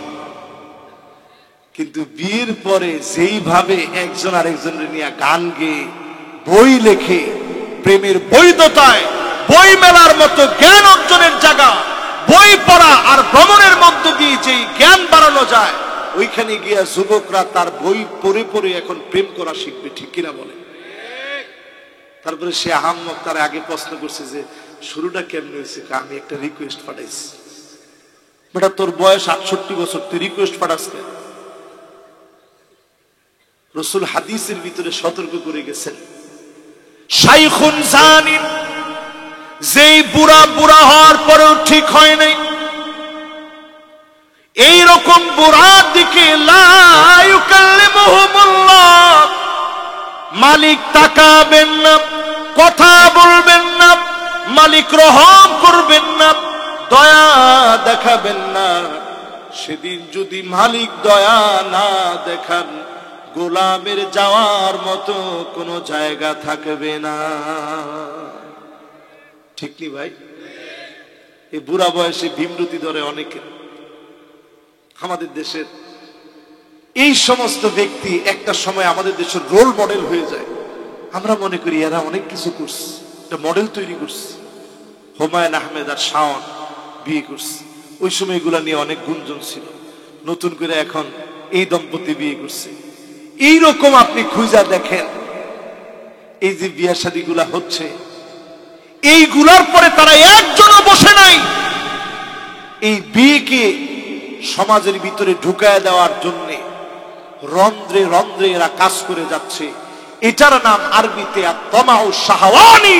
কিন্তু বিয়ের পরে যেইভাবে একজন আরেকজনের নিয়ে গান গেয়ে বই লেখে, প্রেমের বৈধতায় বই মেলার মতো জ্ঞান অর্জনের জায়গা, বই পড়া আর ভ্রমণের মধ্য দিয়ে যেই জ্ঞান বাড়ানো যায়, ওইখানে গিয়া যুবকরা তার বই পড়ে পড়ে এখন প্রেম করা শিখবে। ঠিক কিনা বলে? তারপরে সে আহাম্মক তার আগে প্রশ্ন করছে যে শুরুটা কেমন হয়েছে? আমি একটা রিকোয়েস্ট পাঠাইছি। বেটা তোর বয়স 68 বছর, তুই রিকোয়েস্ট পাঠাস কেন? রাসূল হাদিসের ভিতরে সতর্ক করে গেছেন, শাইখুন জানিন, যেই বুড়া বুড়া হওয়ার পরেও ঠিক হয় নাই, এইরকম বুড়ার দিকে লা ইউকাল্লিমুহুমুল্লাহ, মালিক তাকাবেন না, কথা বলবেন না, মালিক রহম করবেন না, দয়া দেখাবেন না। সেদিন যদি মালিক দয়া না দেখান, গোলামের যাওয়ার মতো কোনো জায়গা থাকবে না। ঠিক নি ভাই? এই বুড়া বয়সে ভীমরতি ধরে অনেকে। আমাদের দেশের এই সমস্ত ব্যক্তি একটা সময় আমাদের দেশের রোল মডেল হয়ে যায়। আমরা মনে করি এরা অনেক কিছু করছে, একটা মডেল তৈরি করছে। হুমায়ুন আহমেদ আর শাওন বিয়ে করছে, ওই সময় এগুলা নিয়ে অনেক গুঞ্জন ছিল। নতুন করে এখন এই দম্পতি বিয়ে করছে। এইরকম আপনি খুঁজা দেখেন, এই যে বিয়া শাদী গুলা হচ্ছে, এইগুলার পরে তারা একজনও বসে নাই এই বিয়েকে সমাজের ভিতরে ঢুকায় দেওয়ার জন্য। রন্ধ্রে রন্ধ্রে এরা কাজ করে যাচ্ছে। এটার নাম আরবিতে আত-তামাউ শাহওয়ানি,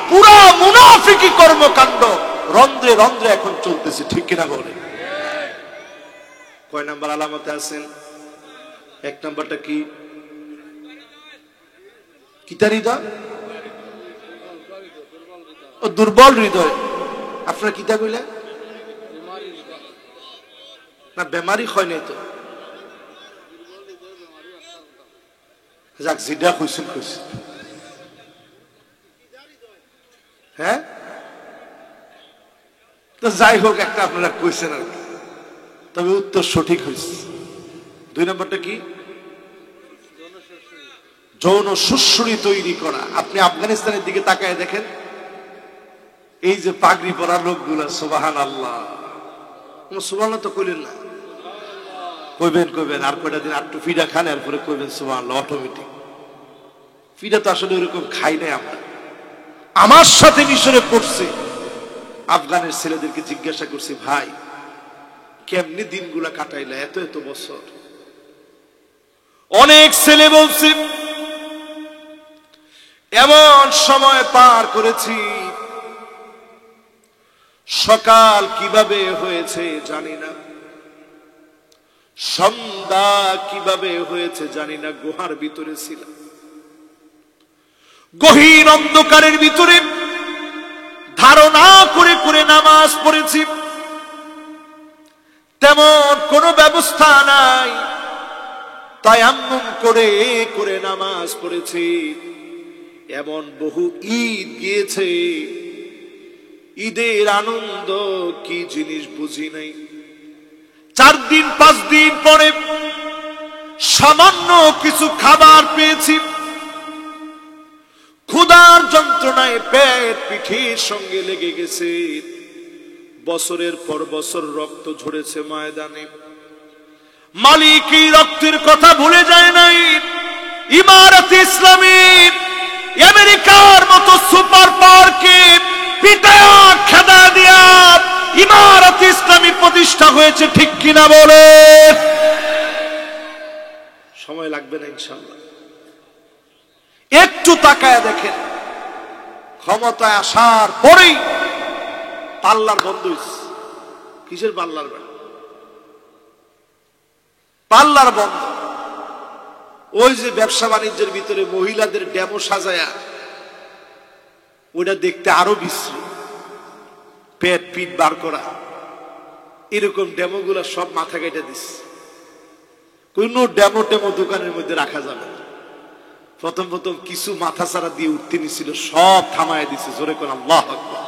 পুরা মুনাফিকি কর্মকাণ্ড রন্ধ্রে রন্ধ্রে এখন চলতেছে। ঠিক কিনা বলে? কয় নাম্বার আলামতে আছেন? এক নাম্বারটা কি? কিতা হৃদয়? ও দুর্বল হৃদয়। আপনার কিতা কইলে? না বেমারি হয় নাই তো। যাক, জিডা কইছেন কইছেন। হ্যাঁ, তো যাই হোক, একটা আপনারা কইছেন আর কি, তবে উত্তর সঠিক হয়েছে। দুই নম্বরটা কি? যৌন সুশ্রুরি তৈরি করা। আপনি আফগানিস্তানের দিকে তাকায় দেখেন, এই যে পাগড়ি পরা লোকগুলা, সুবহানাল্লাহ, সুবহানাল্লাহ তো কইলেন না? কইবেন কইবেন, আর কয়টা দিন আটটু ফিডা খান, এরপরে কইবেন সুবহানাল্লাহ অটোমেটিক। ফিডা তো আসলে ওরকম খাই নাই আমরা। আমার সাথে মিশরে পড়ছে, আফগানের ছেলেদেরকে জিজ্ঞাসা করছি, ভাই কেমনি দিনগুলা কাটাইলা এত এত বছর? অনেক ছেলে বলছে, এমন সময় পার করেছি, সকাল কিভাবে হয়েছে জানি না, সন্ধ্যা কিভাবে হয়েছে জানি না, গুহার ভিতরে ছিলাম, গহীন অন্ধকারের ভিতরে ধারণা করে করে নামাজ পড়েছি। তেমন কোনো ব্যবস্থা নাই, তায়াম্মুম করে করে নামাজ পড়েছি। এমন বহু ঈদ গিয়েছে, ঈদের আনন্দ কি জিনিস বুঝি নাই। 4 দিন 5 দিন পরে সামান্য কিছু খাবার পেয়েছি, ক্ষুধার যন্ত্রণায় পেট পিঠের সঙ্গে লেগে গেছে। বছরের পর বছর রক্ত ঝরেছে ময়দানে, মালিক এই রক্তের কথা ভুলে যায় নাই। ইমারতে ইসলামী আমেরিকার মতো সুপার পাওয়ারকে পিটায়া খেদা দিয়া ইমারতে ইসলামী প্রতিষ্ঠা হয়েছে। ঠিক কিনা বলে? সময় লাগবে না ইনশাআল্লাহ। একটু তাকায় দেখেন, ক্ষমতায় আসার পরেই পাল্লার বন্ধ হয়েছে। কিসের পাল্লার? পাল্লার বন্ধ। ওই যে ব্যবসা বাণিজ্যের ভিতরে মহিলাদের ডেমো সাজায়া, ওইটা দেখতে আরো বিশ্রী, পেট পিঠ বার করা, এরকম ডেমো গুলা সব মাথা কেটে দিচ্ছে। কোন ডেমো টেমো দোকানের মধ্যে রাখা যাবে না। প্রথম প্রথম কিছু মাথা ছাড়া দিয়ে উঠতে নিছিল, সব থামায় দিছে। জোরে কোন আল্লাহু আকবার।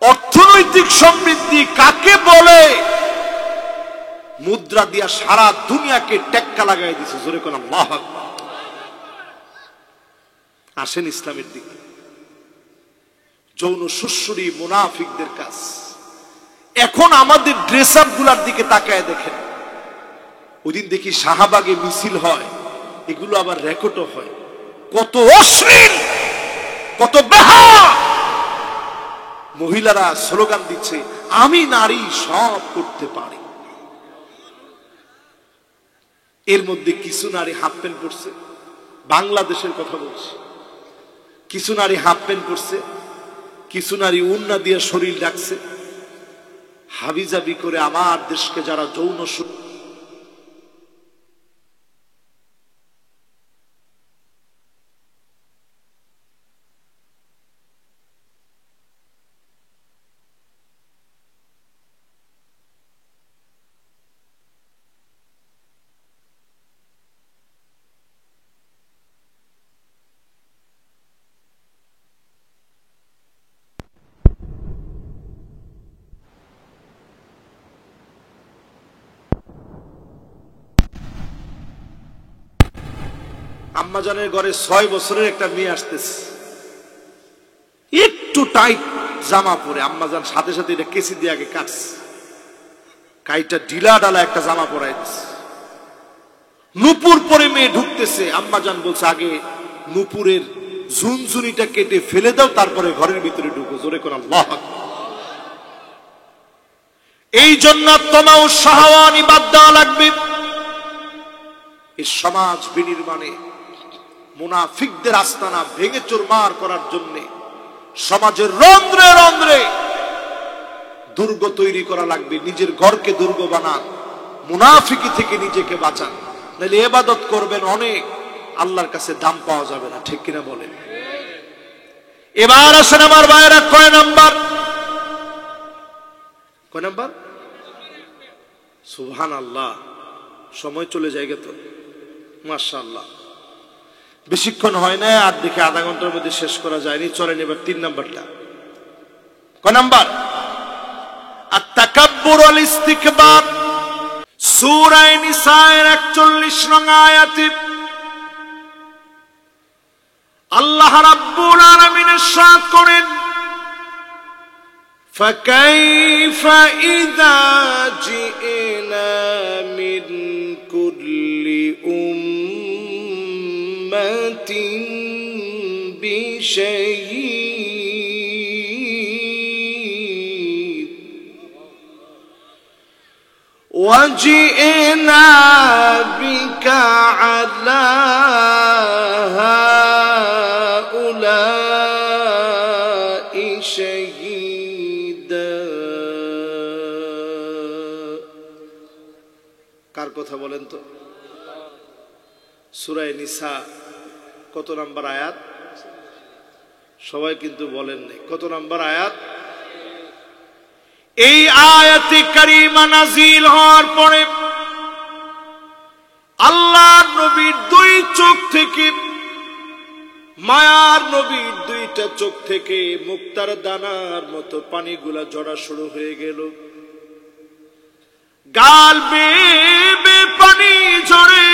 অর্থনৈতিক সমৃদ্ধি কাকে বলে? মুদ্রা দিয়া সারা দুনিয়াকে টেক্কা লাগাই দিছে। জোরে কোন আল্লাহু আকবার। আসেন ইসলামের দিকে। যৌন সুশ্রুরি মুনাফিকদের কাজ। এখন আমাদের ড্রেস আপ গুলার দিকে তাকায় দেখেন, ওইদিন দেখি শাহবাগে মিছিল হয়, এগুলো আবার রেকর্ডও হয়। কত অশ্লীল, কত বেহায়া। মহিলারা স্লোগান দিচ্ছে, আমি নারী সব করতে পারি। এর মধ্যে কিছু নারী হাফ প্যান্ট পরছে। বাংলাদেশের কথা বলছি, কিছু নারী হাফ প্যান্ট পরছে, কিছু নারী উন্না দিয়ে শরীর ডাকছে, হাবিজাবি করে আমার দেশকে যারা যৌন আম্মাজানের ঘরে 6 বছরের একটা মেয়ে আসতেছে, একটু টাইট জামা পরে, আম্মাজান সাথে সাথে এটা কেসি দিয়ে আগে কাটছে, কাইটা ঢিলা ডালা একটা জামা পরাই দিচ্ছে। নূপুর পরে মেয়ে ঢুকতেছে, আম্মাজান বলছে আগে নূপুরের ঝুনঝুনিটা কেটে ফেলে দাও, তারপরে ঘরের ভিতরে ঢুকো। জোরে কোন আল্লাহু আকবার। এই জন্য তোমাও শাহওয়ানি বাদ দেওয়া লাগবে। এই সমাজ বিনির্মাণে মুনাফিকদের আস্তানা ভেঙে চুরমার করার জন্য সমাজের রন্ধ্রে রন্ধ্রে দুর্গ তৈরি করা লাগবে। নিজের ঘরকে দুর্গ বানান, মুনাফিকি থেকে নিজেকে বাঁচান, নাহলে ইবাদত করবেন অনেক, আল্লাহর কাছে দাম পাওয়া যাবে না। ঠিক কিনা বলেন? এবার আসেন আমার ভাইয়েরা, কয় নাম্বার? কয় নাম্বার? সুবহানাল্লাহ, সময় চলে যায় তো, মাশাআল্লাহ। বেশিক্ষণ হয় না, আর দেখে আধা ঘন্টার মধ্যে শেষ করা যায়নি। চলেন এবার 3 নাম্বারটা। কয় নাম্বার? আত-তাকাব্বুর ওয়াল ইস্তিকবার। সূরা নিসায়ের 41 নং আয়াতে আল্লাহ রাব্বুল আলামিন ইরশাদ করেন, فَكَيْفَ إِذَا جِئْنَا مِنْ كُلِّ أُمَّةٍ بِشَهِيدٍ وَجِئْنَا بِكَ عَلَى هَؤُلَاءِ شَهِيدًا। কার কথা বলেন তো? সূরা নিসা কত নাম্বার আয়াত? সবাই কিন্তু বলেন নাই কত নাম্বার আয়াত। এই আয়াতে কারিমা নাজিল হওয়ার পরে আল্লাহর নবীর 2 চোখ থেকে, মায়ার নবীর 2টা চোখ থেকে মুক্তার দানার মতো পানিগুলা ঝরা শুরু হয়ে গেল। গাল বেয়ে পানি ঝরে,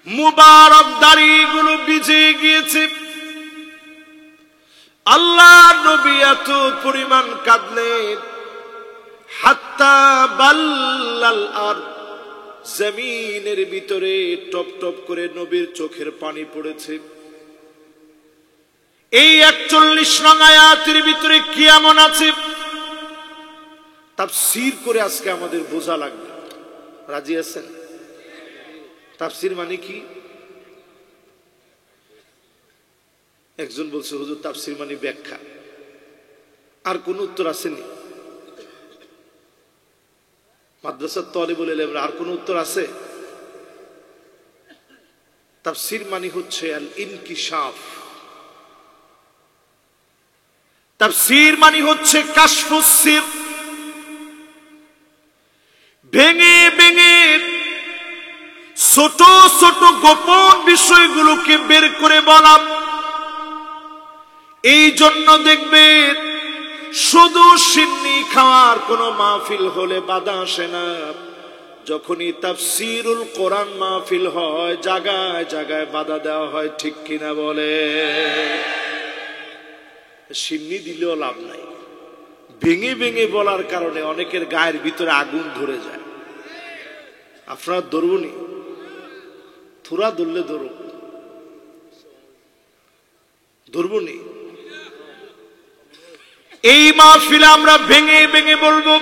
মুবারক দাড়িগুলো ভিজে গিয়েছে। আল্লাহর নবী এত পরিমাণ কাঁদলেন, হাত্তা বাল্লাল আরদ, জমিনের ভিতরে টপ টপ করে নবীর চোখের পানি পড়েছে। এই 41 নং আয়াতের ভিতরে কি এমন আছে তাফসীর করে আজকে আমাদের বোঝা লাগবে। রাজি আছেন? তাফসীর মানে কি? একজন বলছে হুজুর তাফসীর মানে ব্যাখ্যা। আর কোন উত্তর আসেনি? মাদ্রাসার তালিবুল ইলম, আর কোন উত্তর আছে? তাফসীর মানে হচ্ছে আল ইনকিশাফ, তাফসীর মানে হচ্ছে কাশফুস সির, ভেঙে ভেঙে ছোট ছোট গোপন বিষয়গুলোকে বের করে বলা। এই জন্য দেখবেন শুধু সিন্নি খাওয়ার কোন মাহফিল হলে বাধা আসে না, যখনই তাফসীরুল কোরআন মাহফিল হয় জায়গায় জায়গায় বাধা দেওয়া হয়। ঠিক কিনা বলে? সিন্নি দিলেও লাভ নাই, ভেঙে ভেঙে বলার কারণে অনেকের গায়ের ভিতরে আগুন ধরে যায়। আপনারা ধরবনি, থোড়া ধরলে ধরুক, ধরবনি। এই মাহফিলে আমরা ভেঙে ভেঙে বলবো,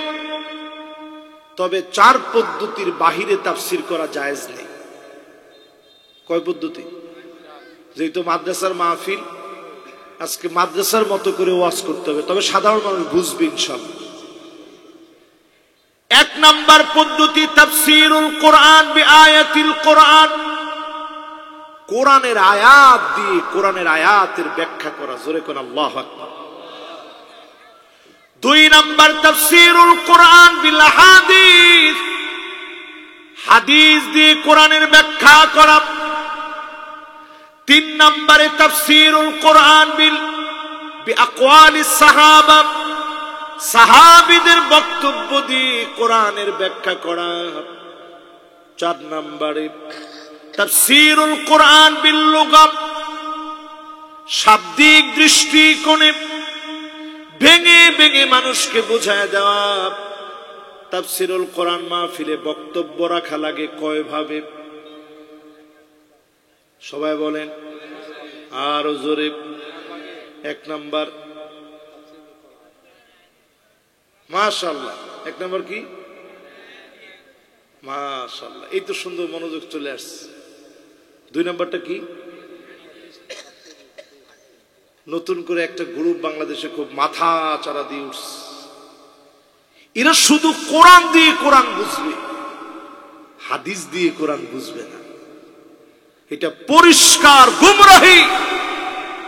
তবে 4 পদ্ধতির বাহিরে তাফসীর করা জায়েজ নেই। কয় পদ্ধতি? যেহেতু মাদ্রাসার মাহফিল, আজকে মাদ্রাসার মতো করে ওয়াজ করতে হবে, তবে সাধারণ মানুষ বুঝবে ইনশাআল্লাহ। এক নাম্বার পদ্ধতি তাফসীরুল কোরআন বিআয়াতিল কোরআন, কোরআনের আয়াত দিয়ে কোরআনের আয়াতের ব্যাখ্যা করা। জোরে কোন আল্লাহু আকবার। দুই নাম্বার তাফসীরুল কোরআন বিল হাদিস, হাদিস দিয়ে কোরআনের ব্যাখ্যা করা। তিন নম্বরে তাফসীরুল কোরআন বিআকওয়ালিস সাহাবা, সাহাবীদের বক্তব্য দিয়ে কোরআনের ব্যাখ্যা করা। চার নম্বরে তাফসীরুল কোরআন বিল লুগা, শাব্দিক দৃষ্টিকোণে ভেঙে ভেঙে মানুষকে বোঝায় দেওয়া। তাফসীরুল কোরআন মাহফিলে বক্তব্য রাখা লাগে কয় ভাবে? সবাই বলেন আরো জোরে। এক নাম্বার, মাশাআল্লাহ, এক নাম্বার কি? মাশাআল্লাহ, এই তো সুন্দর মনোযোগ চলে আসছে। দুই নাম্বারটা কি? নতুন করে একটা গ্রুপ বাংলাদেশে খুব মাথা চারা দিয়ে উঠছে, এরা শুধু কোরআন দিয়ে কোরআন বুঝবে, হাদিস দিয়ে কোরআন বুঝবে না। এটা পরিষ্কার গুমরাহি।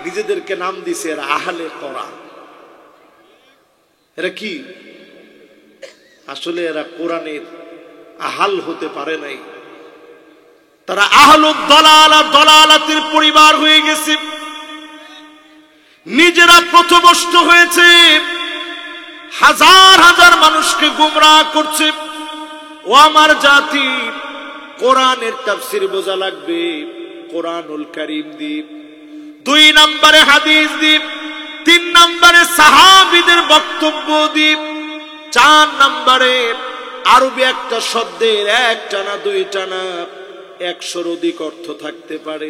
নিজেদেরকে নাম দিছে এরা আহলে কোরআন। এরা কি? আসলে এরা কোরআনের আহাল হতে পারে নাই, তারা আহলুদ দালালা, দালালাতের পরিবার হয়ে গেছে। নিজেরা পথভ্রষ্ট হয়েছে, হাজার হাজার মানুষকে গুমরাহ করছে। ও আমার জাতি, কোরআনের তাফসীর বোঝা লাগবে কোরআনুল কারীম দিয়ে, দুই নম্বরে হাদিস দিয়ে, তিন নম্বরে সাহাবীদের বক্তব্য দিয়ে, চার নম্বরে আরবি একটা শব্দের একটা না দুইটা না 100-র অধিক অর্থ থাকতে পারে।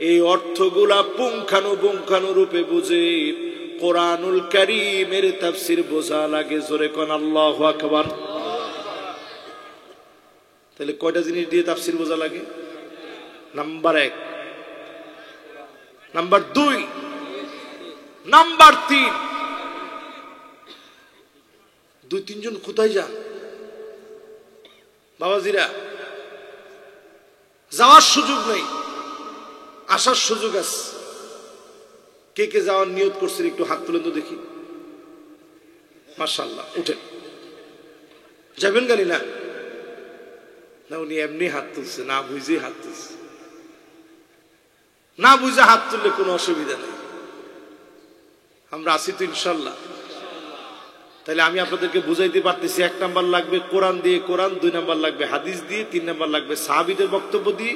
এই অর্থগুলা পুঙ্খানুপুঙ্খানু রূপে বুঝে কোরআনুল কারীমের তাফসীর বোঝা লাগে। জোরে কোন আল্লাহু আকবার। তাহলে কয়টা জিনিস দিয়ে তাফসীর বোঝা লাগে? Number 1, number 2, number 3। 2-3 জন কোথায় যান বাবাজিরা? যাওয়ার সুযোগ নেই, আসার সুযোগ আছে। কে কে যাওয়ার নিয়ত করছেন একটু হাত তুলেন তো দেখি। মাশাআল্লাহ, উঠেন। যাবেন গানি না? না, উনি এমনি হাত তুলছে, না বুঝে হাত তুলছে। না বুঝে হাত তুললে কোনো অসুবিধা নেই, আমরা আছি তো ইনশাল্লাহ। তাহলে আমি আপনাদেরকে বুঝাইতে পারতেছি, 1 নাম্বার লাগবে কোরআন দিয়ে কোরআন, 2 নাম্বার লাগবে হাদিস দিয়ে, 3 নাম্বার লাগবে সাহাবীদের বক্তব্য দিয়ে,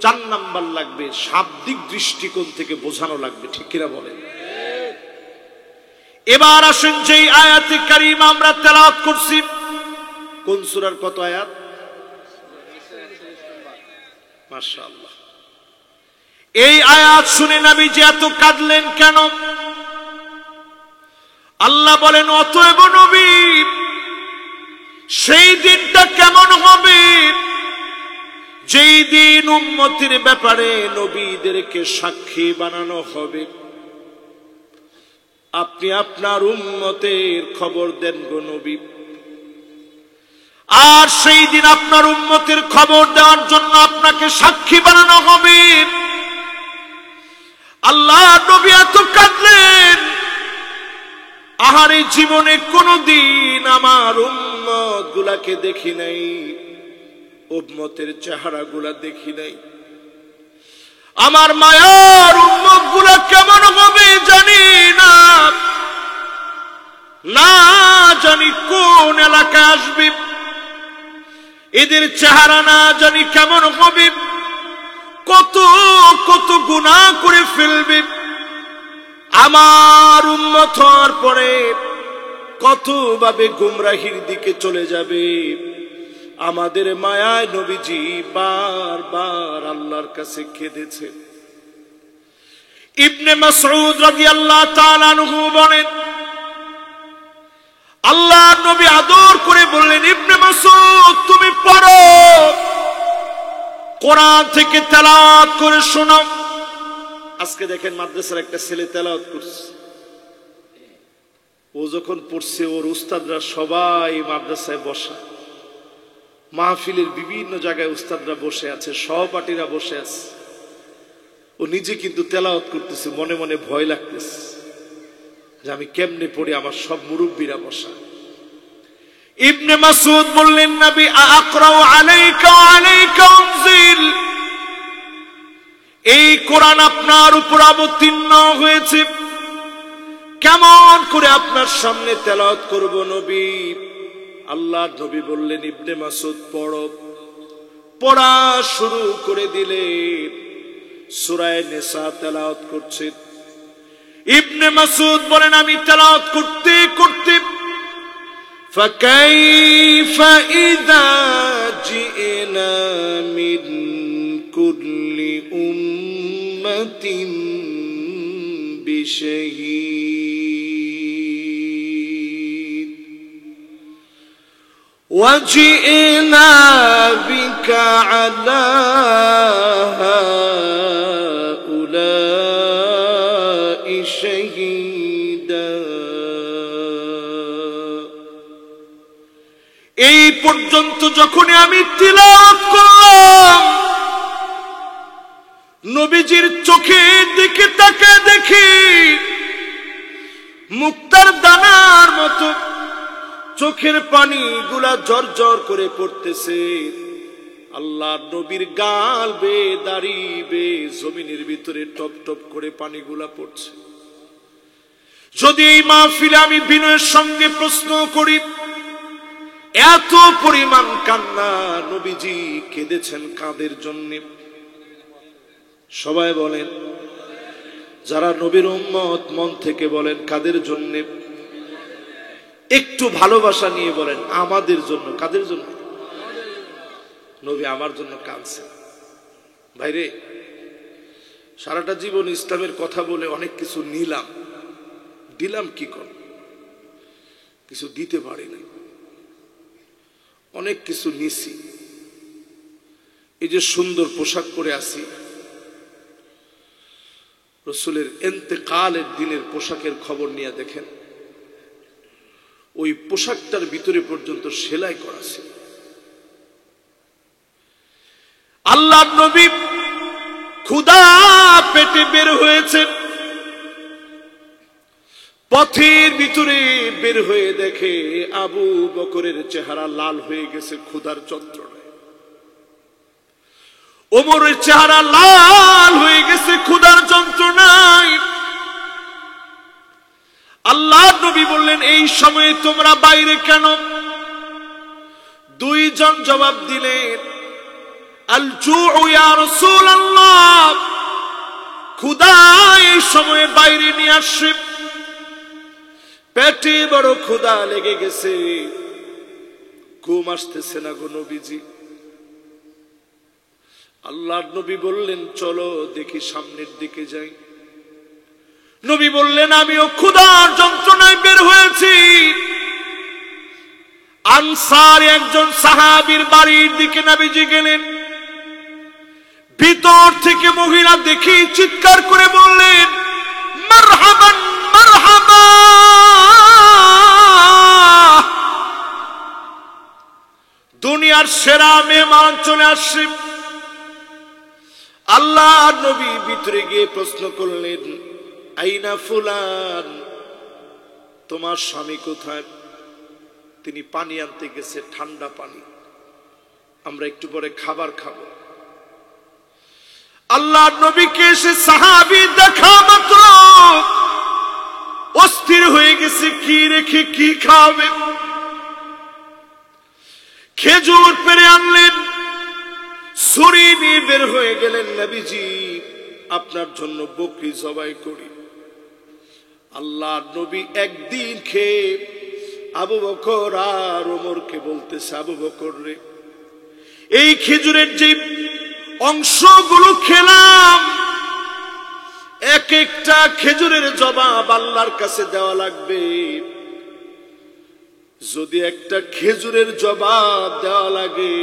4 নাম্বার লাগবে শাব্দিক দৃষ্টিকোণ থেকে বোঝানো লাগবে। ঠিক কিনা বলেন? এবার আসেন যেই আয়াতে কারিমা আমরা তেলাওয়াত করছি, কোন সূরার কত আয়াত? মাশাআল্লাহ। এই আয়াত শুনে নবীজি এত কাঁদলেন কেন? আল্লাহ বলেন, অতএব নবী, সেই দিনটা কেমন হবে যেই দিন উম্মতের ব্যাপারে নবীদেরকে সাক্ষী বানানো হবে। আপনি আপনার উম্মতের খবর দেন গো নবী। আর সেই দিন আপনার উম্মতের খবর দেওয়ার জন্য আপনাকে সাক্ষী বানানো হবে। আল্লাহ নবী এত কাঁদলেন, আহারে জীবনে কোনদিন আমার উম্মত গুলাকে দেখি নাই, উম্মতের চেহারা গুলা দেখি নাই। আমার মায়ার উম্মত গুলা কেমন হবে জানি না, না জানি কোন এলাকায় আসবে, এদের চেহারা না জানি কেমন হবে, কত কত গুনাহ করে ফেলবে। আমার উম্মত হওয়ার পরে কত ভাবে গুমরাহির দিকে চলে যাবে। আমাদের মায়ায় নবীজি বারবার আল্লাহর কাছে কেঁদেছে। ইবনে মাসউদ রাদিয়াল্লাহু তাআলা আনহু বলেন, আল্লাহর নবী আদর করে বললেন, ইবনে মাসউদ তুমি পড়ো, কোরআন থেকে তেলাওয়াত করে শোনাও। আজকে দেখেন মাদ্রাসার একটা ছেলে তেলাওয়াত করছে, ও যখন পড়ছে ওর উস্তাদরা সবাই মাদ্রাসায় বসা, মাহফিলের বিভিন্ন জায়গায় উস্তাদরা বসে আছে, সহপাঠীরা বসে আছে, ও নিজে কিন্তু তেলাওয়াত করতেছে, মনে মনে ভয় লাগতেছে যে আমি কেমনে পড়ি, আমার সব মুরব্বীরা বসা। ইবনে মাসউদ বললেন, নবী আকরাউ আলাইকা ওয়া আলাইকা উনজিল, এই কোরআন আপনার উপর অবতীর্ণ হয়েছে, কেমন করে আপনার সামনে তেলাওয়াত করব নবী? আল্লাহর নবী বললেন, ইবনে মাসউদ পড়ো। পড়া শুরু করে দিলেন, সূরা নিসা তেলাওয়াত করছে। ইবনে মাসউদ বলেন, আমি তেলাওয়াত করতে করতে ফাকাইফা ইযা জিনা মিন কুল্লি উম্মাতিন বিশহীদ ওয়াজিনা বিকা আলা হাউলাই শাহীদা। এই পর্যন্ত যখন আমি তিলাওয়াত করলাম, নবীজির চোখের দিকে তাকিয়ে দেখি মুক্তার দানার মতো চোখের পানি গুলা ঝরঝর করে পড়তেছে। আল্লাহর নবীর গাল বেয়ে দাড়ি বেয়ে জমিনের ভিতরে টপ টপ করে পানিগুলা পড়ছে। যদি এই মাহফিলে আমি বিনয়ের সঙ্গে প্রশ্ন করি, এত পরিমাণ কান্না নবীজি কেঁদেছেন কাদের জন্য? সবাই বলেন, যারা নবীর উম্মত মন থেকে বলেন কাদের জন্য? একটু ভালোবাসা নিয়ে বলেন আমাদের জন্য। কাদের জন্য? নবী আমার জন্য কাঁদছেন। ভাইরে, সারাটা জীবন ইসলামের কথা বলে অনেক কিছু নিলাম, দিলাম কি কর? কিছু দিতে পারি না। অনেক কিছু নিছি, এই যে সুন্দর পোশাক পরে আছি, রাসূলের ইন্তেকালের দিনের পোশাকের খবর নিয়ে দেখেন, ওই পোশাকটার ভিতরে পর্যন্ত সেলাই করা ছিল। আল্লাহর নবী ক্ষুধা পেটে বের হয়েছে, পথের ভিতরে বের হয়ে দেখে আবু বকরের চেহারা লাল হয়ে গেছে ক্ষুধার যন্ত্রণায়, ওমরের চেহারা লাল হয়ে গেছে ক্ষুধার যন্ত্রণায়। আল্লাহর নবী বললেন, এই সময়ে তোমরা বাইরে কেন? দুইজন জবাব দিলেন, আল জুউ ইয়া রাসূলুল্লাহ, ক্ষুধা এই সময়ে বাইরে নিয়ে আসে, পেটে বড় ক্ষুধা লেগে গেছে, ঘুম আসতেছে না গো নবীজি। আল্লাহর নবী বললেন, চলো দেখি সামনের দিকে যাই। নবী বললেন, আমিও ক্ষুধার যন্ত্রণায় বের হয়েছি। আনসার একজন সাহাবীর বাড়ির দিকে নবীজি গেলেন, ভিতর থেকে মহিলা দেখি চিৎকার করে বললেন, মারহাবান মারহাবা, দুনিয়ার সেরা মেহমান চলে আসছে। আল্লাহর নবী ভিতরে গিয়ে প্রশ্ন করলেন, আইনা ফুলান, তোমার স্বামী কোথায়? তিনি পানি আনতে গেছে, ঠান্ডা পানি, আমরা একটু পরে খাবার খাবো। আল্লাহর নবীকে এসে সাহাবী দেখা মাত্র অস্থির হয়ে গেছে, কি রেখে কি খাবে। খেজুর পেরে আনলেন, ছুরি নিয়ে বের হয়ে গেলেন, নবীজি আপনার জন্য বকরি জবাই করি। আল্লাহর নবী একদিন খেয়ে আবু বকর আর ওমরকে বলতেছে, আবু বকর রে, এই খেজুরের যে অংশগুলো খেলাম, এক একটা খেজুরের জবাব আল্লাহর কাছে দেওয়া লাগবে। যদি একটা খেজুরের জবাব দেওয়া লাগে,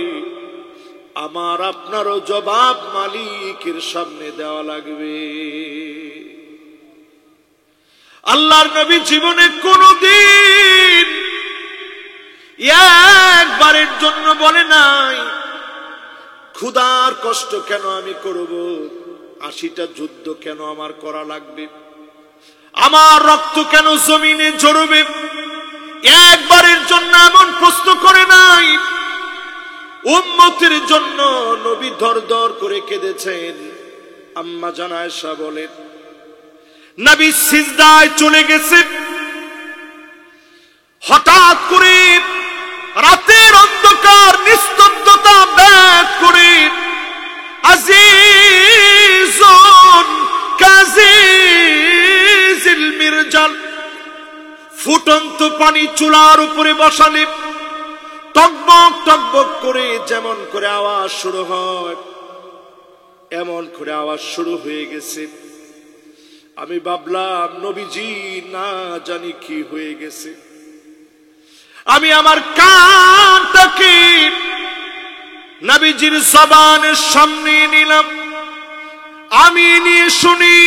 আমার আপনারও জবাব মালিকের সামনে দেওয়া লাগবে। আল্লাহর নবী জীবনে কোনদিন একবারের জন্য বলে নাই ক্ষুধার কষ্ট কেন আমি করব, 80টা যুদ্ধ কেন আমার করা লাগবে, আমার রক্ত কেন জমিনে ঝরবে, একবারের জন্য এমন প্রশ্ন করে নাই। উম্মতের জন্য নবী দর দর করে কেঁদেছেন। আম্মা জান আয়েশা বলেন, নবী সিজদায় চলে গেছে, হঠাৎ করে রাতের অন্ধকার নিস্তব্ধতা ব্যাগ করে আজিজুন কাজিজিল মিরজাল, ফুটন্ত পানি চুলার উপরে বসালে টকবক টকবক করে যেমন করে আওয়াজ শুরু হয়, এমন করে আওয়াজ শুরু হয়ে গেছে। আমি ভাবলাম নবীজি না জানি কি হয়ে গেছে। আমি আমার কানটাকে নবীজির জবানের সামনে নিলাম, আমি নিয়ে শুনি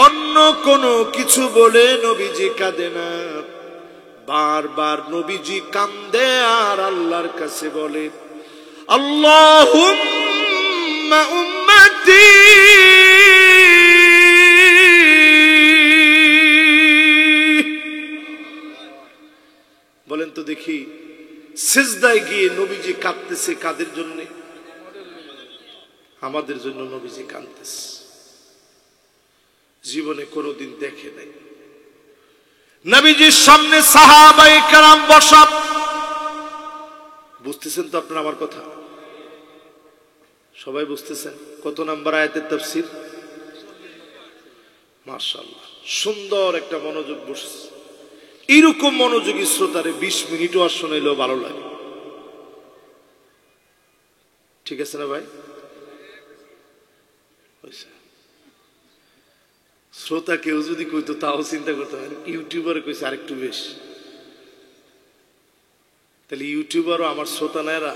অন্য কোনো কিছু বলে নবীজি কাঁদে না, বারবার নবীজি কান্দে আর আল্লাহর কাছে বলে আল্লাহুম্মা উম্মতি। বলেন তো দেখি, সিজদায় গিয়ে নবীজি কাঁদতেছে কাদের জন্য? আমাদের জন্য নবীজি কাঁদতেছে। জীবনে কোনোদিন দেখে নাই। নবীজির সামনে সাহাবায়ে কেরাম বসা। বুঝতেছেন তো আপনারা আমার কথা? সবাই বুঝতেছেন? কত নাম্বার আয়াতের তাফসীর? মাশাআল্লাহ, সুন্দর একটা মনোযোগ বসছে। এরকম মনোযোগী শ্রোতারে 20 মিনিটও আর শোনাইলেও ভালো লাগে। ঠিক আছে না ভাই? শ্রোতা কেউ যদি কইতো তাও চিন্তা করতে হয়, ইউটিউবারে কইছে আরেকটু বেশি। তাহলে ইউটিউবারও আমার শ্রোতা না এরা?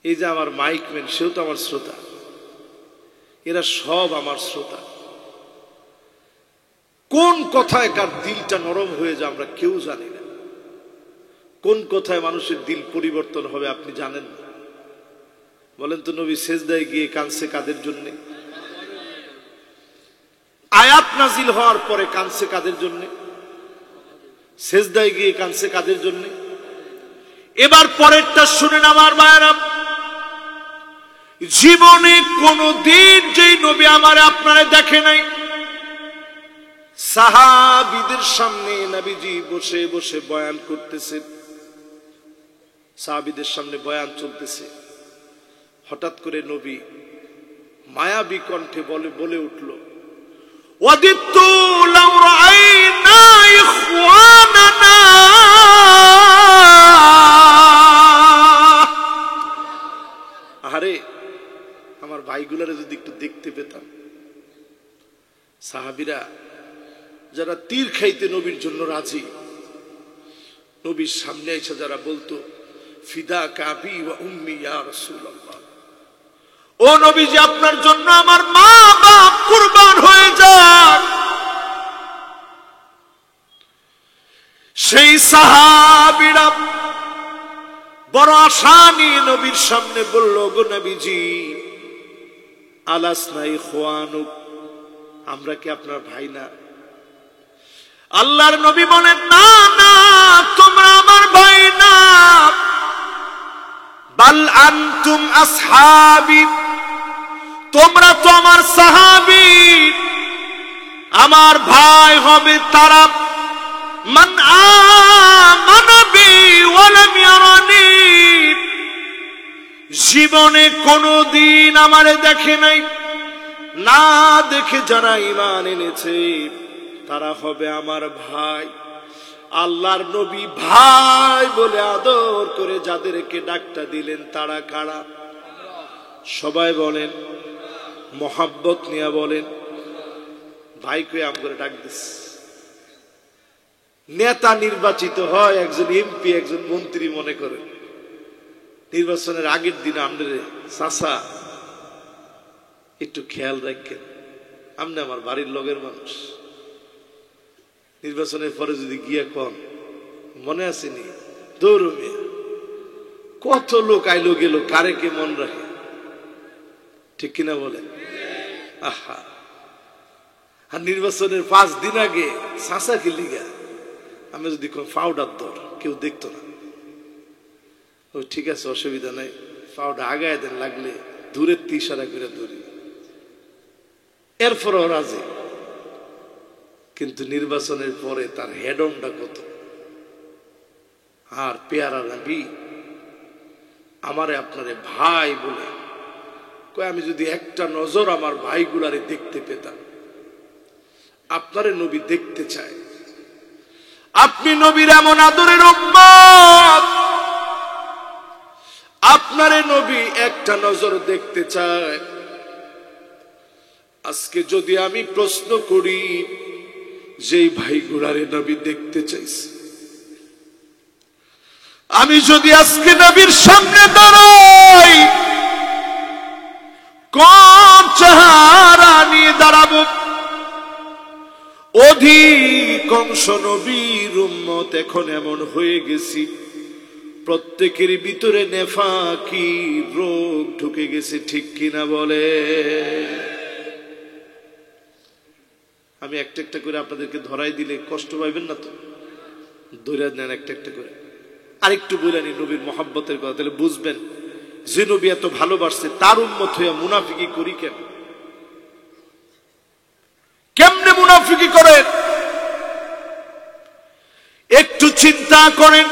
এই যে আমার মাইকম্যান, সেও তো আমার শ্রোতা। এরা সব আমার শ্রোতা। কোন কথায় কার দিলটা নরম হয়ে যায় আমরা কেউ জানি না। কোন কথায় মানুষের দিল পরিবর্তন হবে আপনি জানেন না। বলেন তো, নবী সেজদায় গিয়ে কাঁদছে কাদের জন্য? আয়াত নাজিল হওয়ার পরে কাঁদছে কাদের জন্য? সেজদায় গিয়ে কাঁদছে কাদের জন্য? এবার পরেরটা শুনেন আমার ভাইরা। জীবনে কোনদিন যেই নবী আমার আপনারা দেখে নাই, সাহাবীদের সামনে নবীজি বসে বসে বয়ান করতেছেন, সাহাবীদের সামনে বয়ান চলতেছে। হঠাৎ করে নবী মায়াবী কণ্ঠে বলে উঠল, ওয়াদিতু লাউ রাআইনা ইখওয়ানানা। আরে আমার ভাইগুলারে যদি একটু দেখতে পেতাম। সাহাবীরা যারা তীর খাইতে নবীর জন্য রাজি, নবীর সামনে এসে যারা বলতো ফিদাকা আবি ওয়া উম্মি ইয়া রাসূলুল্লাহ, ও নবীজি আপনার জন্য আমার মা বাপ কুরবান হয়ে যাক। সেই সাহাবীরা বড় আশা নিয়ে নবীর সামনে বলল, গো নবীজি আলাসনা ইখওয়ানুক, আমরা কি আপনার ভাই না? আল্লাহর নবী বলেন, না না, তোমরা আমার ভাই না, বাল আনতুম আসহাবি, তোমরা তো আমার সাহাবী। আমার ভাই হবে তারা মান আমানা বি ওয়া লাম ইয়ারানি, জীবনে কোনদিন আমারে দেখে নাই, না দেখে যারা ঈমান এনেছে তারা হবে আমার ভাই। আল্লাহর নবী ভাই বলে আদর করে যাদেরকে ডাকটা দিলেন তারা কারা? সবাই বলেন, মোহাব্বত নিয়ে বলেন। ভাইকে আম করে ডাক দিস। নেতা নির্বাচিত হয় একজন এমপি, একজন মন্ত্রী মনে করে, নির্বাচনের আগের দিন আপনার চাচা একটু খেয়াল রাখেন, আপনি আমার বাড়ির লগের মানুষ। নির্বাচনের পরে যদি গিয়া কন মনে আসেনি দৌড় মিয়া, কত লোক আইলো গেল, কারে কে মন রাখে, ঠিক কিনা বলেন? আহা, আর নির্বাচনের 5 দিন আগে চাচা কি লিগা আমি যদি পাউডার দর কেউ দেখতো না, ও ঠিক আছে অসুবিধা নাই, পাউডার আগায় দেন, লাগলে দূরের ইশারা করে দৌড়ি, এরপরও রাজি। কিন্তু নির্বাচনের পরে তার হেডমটা কত। আর পেয়ারা নবী আমারে আপনারে ভাই বলে কয়, আমি যদি একটা নজর আমার ভাইগুলারে দেখতে পেতাম। আপনারে নবী দেখতে চায়, আপনি নবীর এমন আদরের উম্মত, আপনারে নবী একটা নজর দেখতে চায়। আজকে যদি আমি প্রশ্ন করি, যেই ভাইগুলারে নবী দেখতে চাইছে, আমি যদি আজকে নবীর সামনে দাঁড়াই, কোন চেহারা নিয়ে দাঁড়াবো? অধিকাংশ নবীর উম্মত এখন এমন হয়ে গেছি, প্রত্যেকের ভিতরে নেফাকি রোগ ঢুকে গেছে, ঠিক কিনা বলে? আমি একটা একটা করে আপনাদেরকে ধরাই দিলে কষ্ট পাইবেন না তো? ধরে নেন একটা একটা করে। আরেকটু বলে নি নবীর মহব্বতের কথা, তাহলে বুঝবেন যে নবী এত ভালোবাসছে, তার উম্মত হইয়া মুনাফিকি করি কেন? কেমনে মুনাফিকি করে একটু চিন্তা করেন।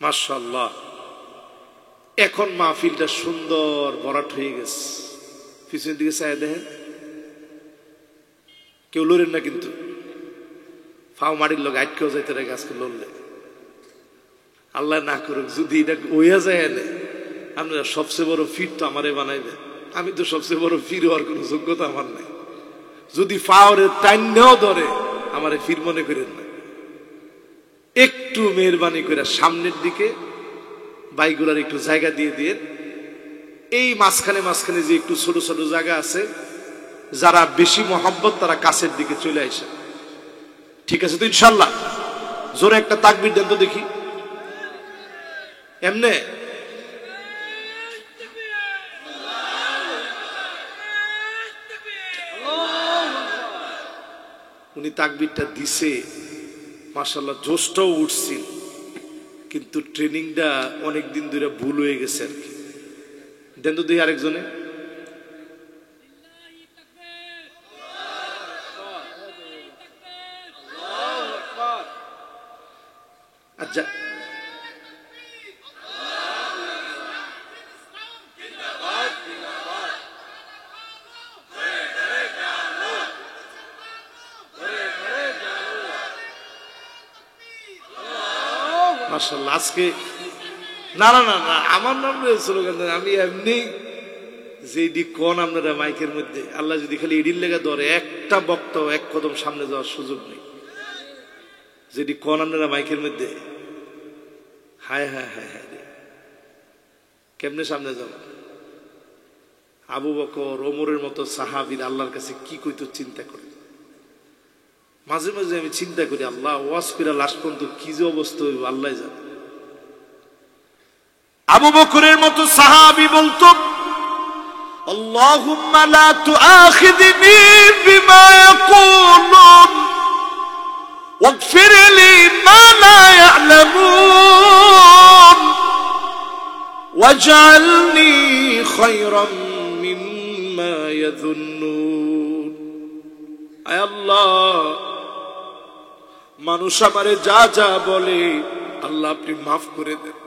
মাশাআল্লাহ, এখন মাহফিলটা সুন্দর ভরাট হয়ে গেছে। পিছনের দিকে চাই দেখেন, কেউ লড়েন না কিন্তু, ফাও মাটির লোক আটকেও যাইতে রেখে আজকে লড়লে, আল্লাহ না করুক যদি এটা ওইয়া যায় এনে, আপনারা সবচেয়ে বড় ফির তো আমারে বানাইবেন। আমি তো সবচেয়ে বড় ফির হওয়ার কোনো যোগ্যতা আমার নাই। যদি ফাওয়ারের টাইনেও ধরে আমারে ফির মনে করেন না। একটু মেহরবানি করে সামনের দিকে বাইকগুলার একটু জায়গা দিয়ে দিয়ে, এই মাঝখানে মাঝখানে যে একটু ছোট ছোট জায়গা আছে, যারা বেশি মহব্বত তারা কাছের দিকে চলে আসে। ঠিক আছে তো ইনশাল্লাহ? জোরে একটা তাকবীর দেন তো দেখি। এমনে উনি তাকবীরটা দিছে, মাশাআল্লাহ জোশটাও উঠছিল, কিন্তু ট্রেনিংটা অনেকদিন ধরে ভুল হয়ে গেছে আর কি। দেন তো দেখি আরেকজনে। আচ্ছা, মাশাআল্লাহ আজকে না না না না আমার নাম স্লোগান, আমি এমনি যেডি কোন আপনারা মাইকের মধ্যে, আল্লাহ যদি খালি এডির লেগে ধরে, একটা বক্তাও এক কদম সামনে যাওয়ার সুযোগ নেই। যেডি কোন আপনারা মাইকের মধ্যে, হায় হায় হায় হায়, কেমনে সামনে যাব? আবু বকর ওমরের মতো সাহাবীর আল্লাহর কাছে কি কইতো চিন্তা করে। মাঝে মাঝে আমি চিন্তা করি, আল্লাহ ওয়াজ করে লাস্ট পর্যন্ত কি যে অবস্থা হইব আল্লাহ জানে। আবু বকরের মতো সাহাবী বলতো, আল্লাহুম্মা লা তুআখিযনি বিমা ইয়াকুলুন ওয়াগফির লি মা লা ইয়ালামুন ওয়াজআলনি খায়রাম মিম্মা ইয়াযুন্নুন। আয় আল্লাহ, মানুষ আমারে যা যা বলে আল্লাহ আপনি মাফ করে দেন।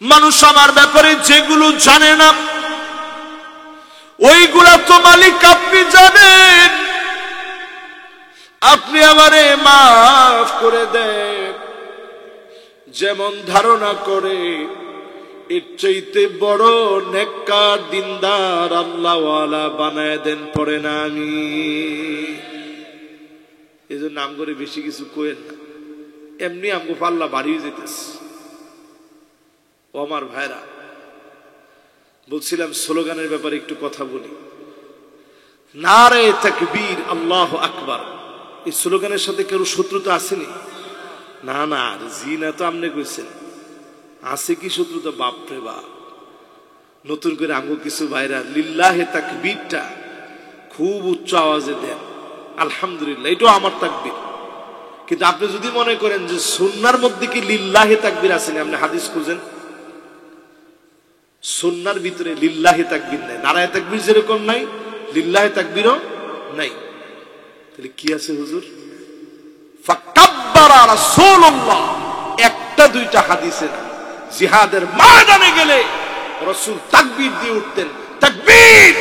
মানুষ আমার ব্যাপারে যেগুলো জানে না ওইগুলা তো মালিক আপনি জানেন, আপনি আমারে মাফ করে দেন। যেমন ধারণা করে এর চাইতে বড় নেককার দিনদার আল্লাহওয়ালা বানায় দেন, পড়ে না আমি। এই জন্য নাম করে বেশি কিছু কোয়েন না, এমনি আমগো পাল্লা বাড়িয়ে যেতেছে। ও আমার ভাইরা, বলছিলাম স্লোগানের ব্যাপারে একটু কথা বলি। নারে তাকবীর, আল্লাহু আকবার, এই স্লোগানের সাথে কেউ শত্রুতা আসেনি? না না, জি না তো আমনে কইছেন, আছে কি শত্রুতা? বাপরে বাপ। নতুন করে আমগো কিছু ভাইরা লিল্লাহে তাকবীরটা খুব উচ্চ আওয়াজে দেন, আলহামদুলিল্লাহ, এটাও আমার তাকবীর। কিন্তু আপনি যদি মনে করেন যে সুন্নাহর মধ্যে কি লিল্লাহে তাকবীর আছে, আপনি হাদিস খুঁজেন, সুন্নাহর ভিতরে লিল্লাহে তাকবীর নাই। নারায়ে তাকবীর যেরকম নাই, লিল্লাহে তাকবীরও নাই। তাহলে কি আছে হুজুর? ফাকাব্বারা রাসূলুল্লাহ, একটা দুইটা হাদিসে না। জিহাদের ময়দানে গেলে রাসূল তাকবীর দিয়ে উঠতেন, তাকবীর।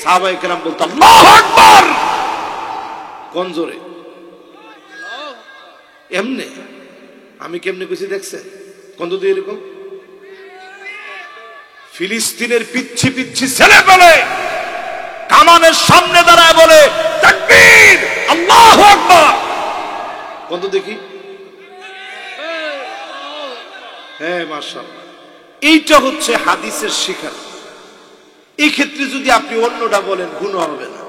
সাহাবায়ে কেরাম বলতেন আল্লাহু আকবার। কোন জোরে? এমনে। আমি কেমনে কইছি দেখছেন? কোন তো এরকম ফিলিস্তিনের পিচ্ছি পিচ্ছি ছেলে বলে কামানের সামনে দাঁড়ায় বলে তাকবীর, আল্লাহু আকবার। কোন তো দেখি? হ্যাঁ, মাশাআল্লাহ। এইটা হচ্ছে হাদিসের শিক্ষা। এই ক্ষেত্রে যদি আপনি অন্যটা বলেন গুনাহ হবে না।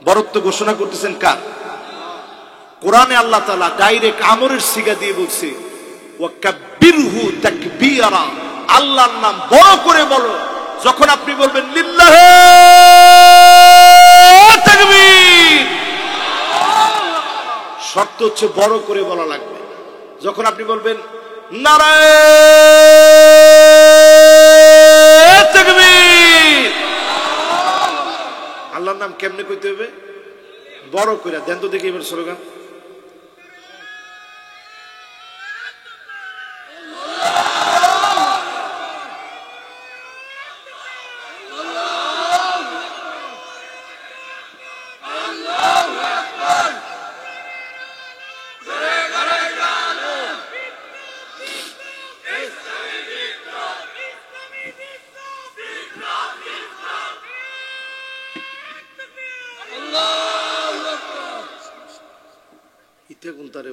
বরত্ব ঘোষণা করতেছেন কার? কোরআনে আল্লাহ তাআলা ডাইরেক্ট আমরের সিগা দিয়ে বলছে ওয়াকাব্বিরহু তাকবীরা, আল্লাহর নাম বড় করে বলো। যখন আপনি বলবেন লিল্লাহি তাকবীর, শর্ত হচ্ছে বড় করে বলা লাগবে। যখন আপনি বলবেন নারায়ে তাকবীর, আল্লাহর নাম কেমনে কইতে হবে? বড় করে দেন তো দেখি এবার স্লোগান।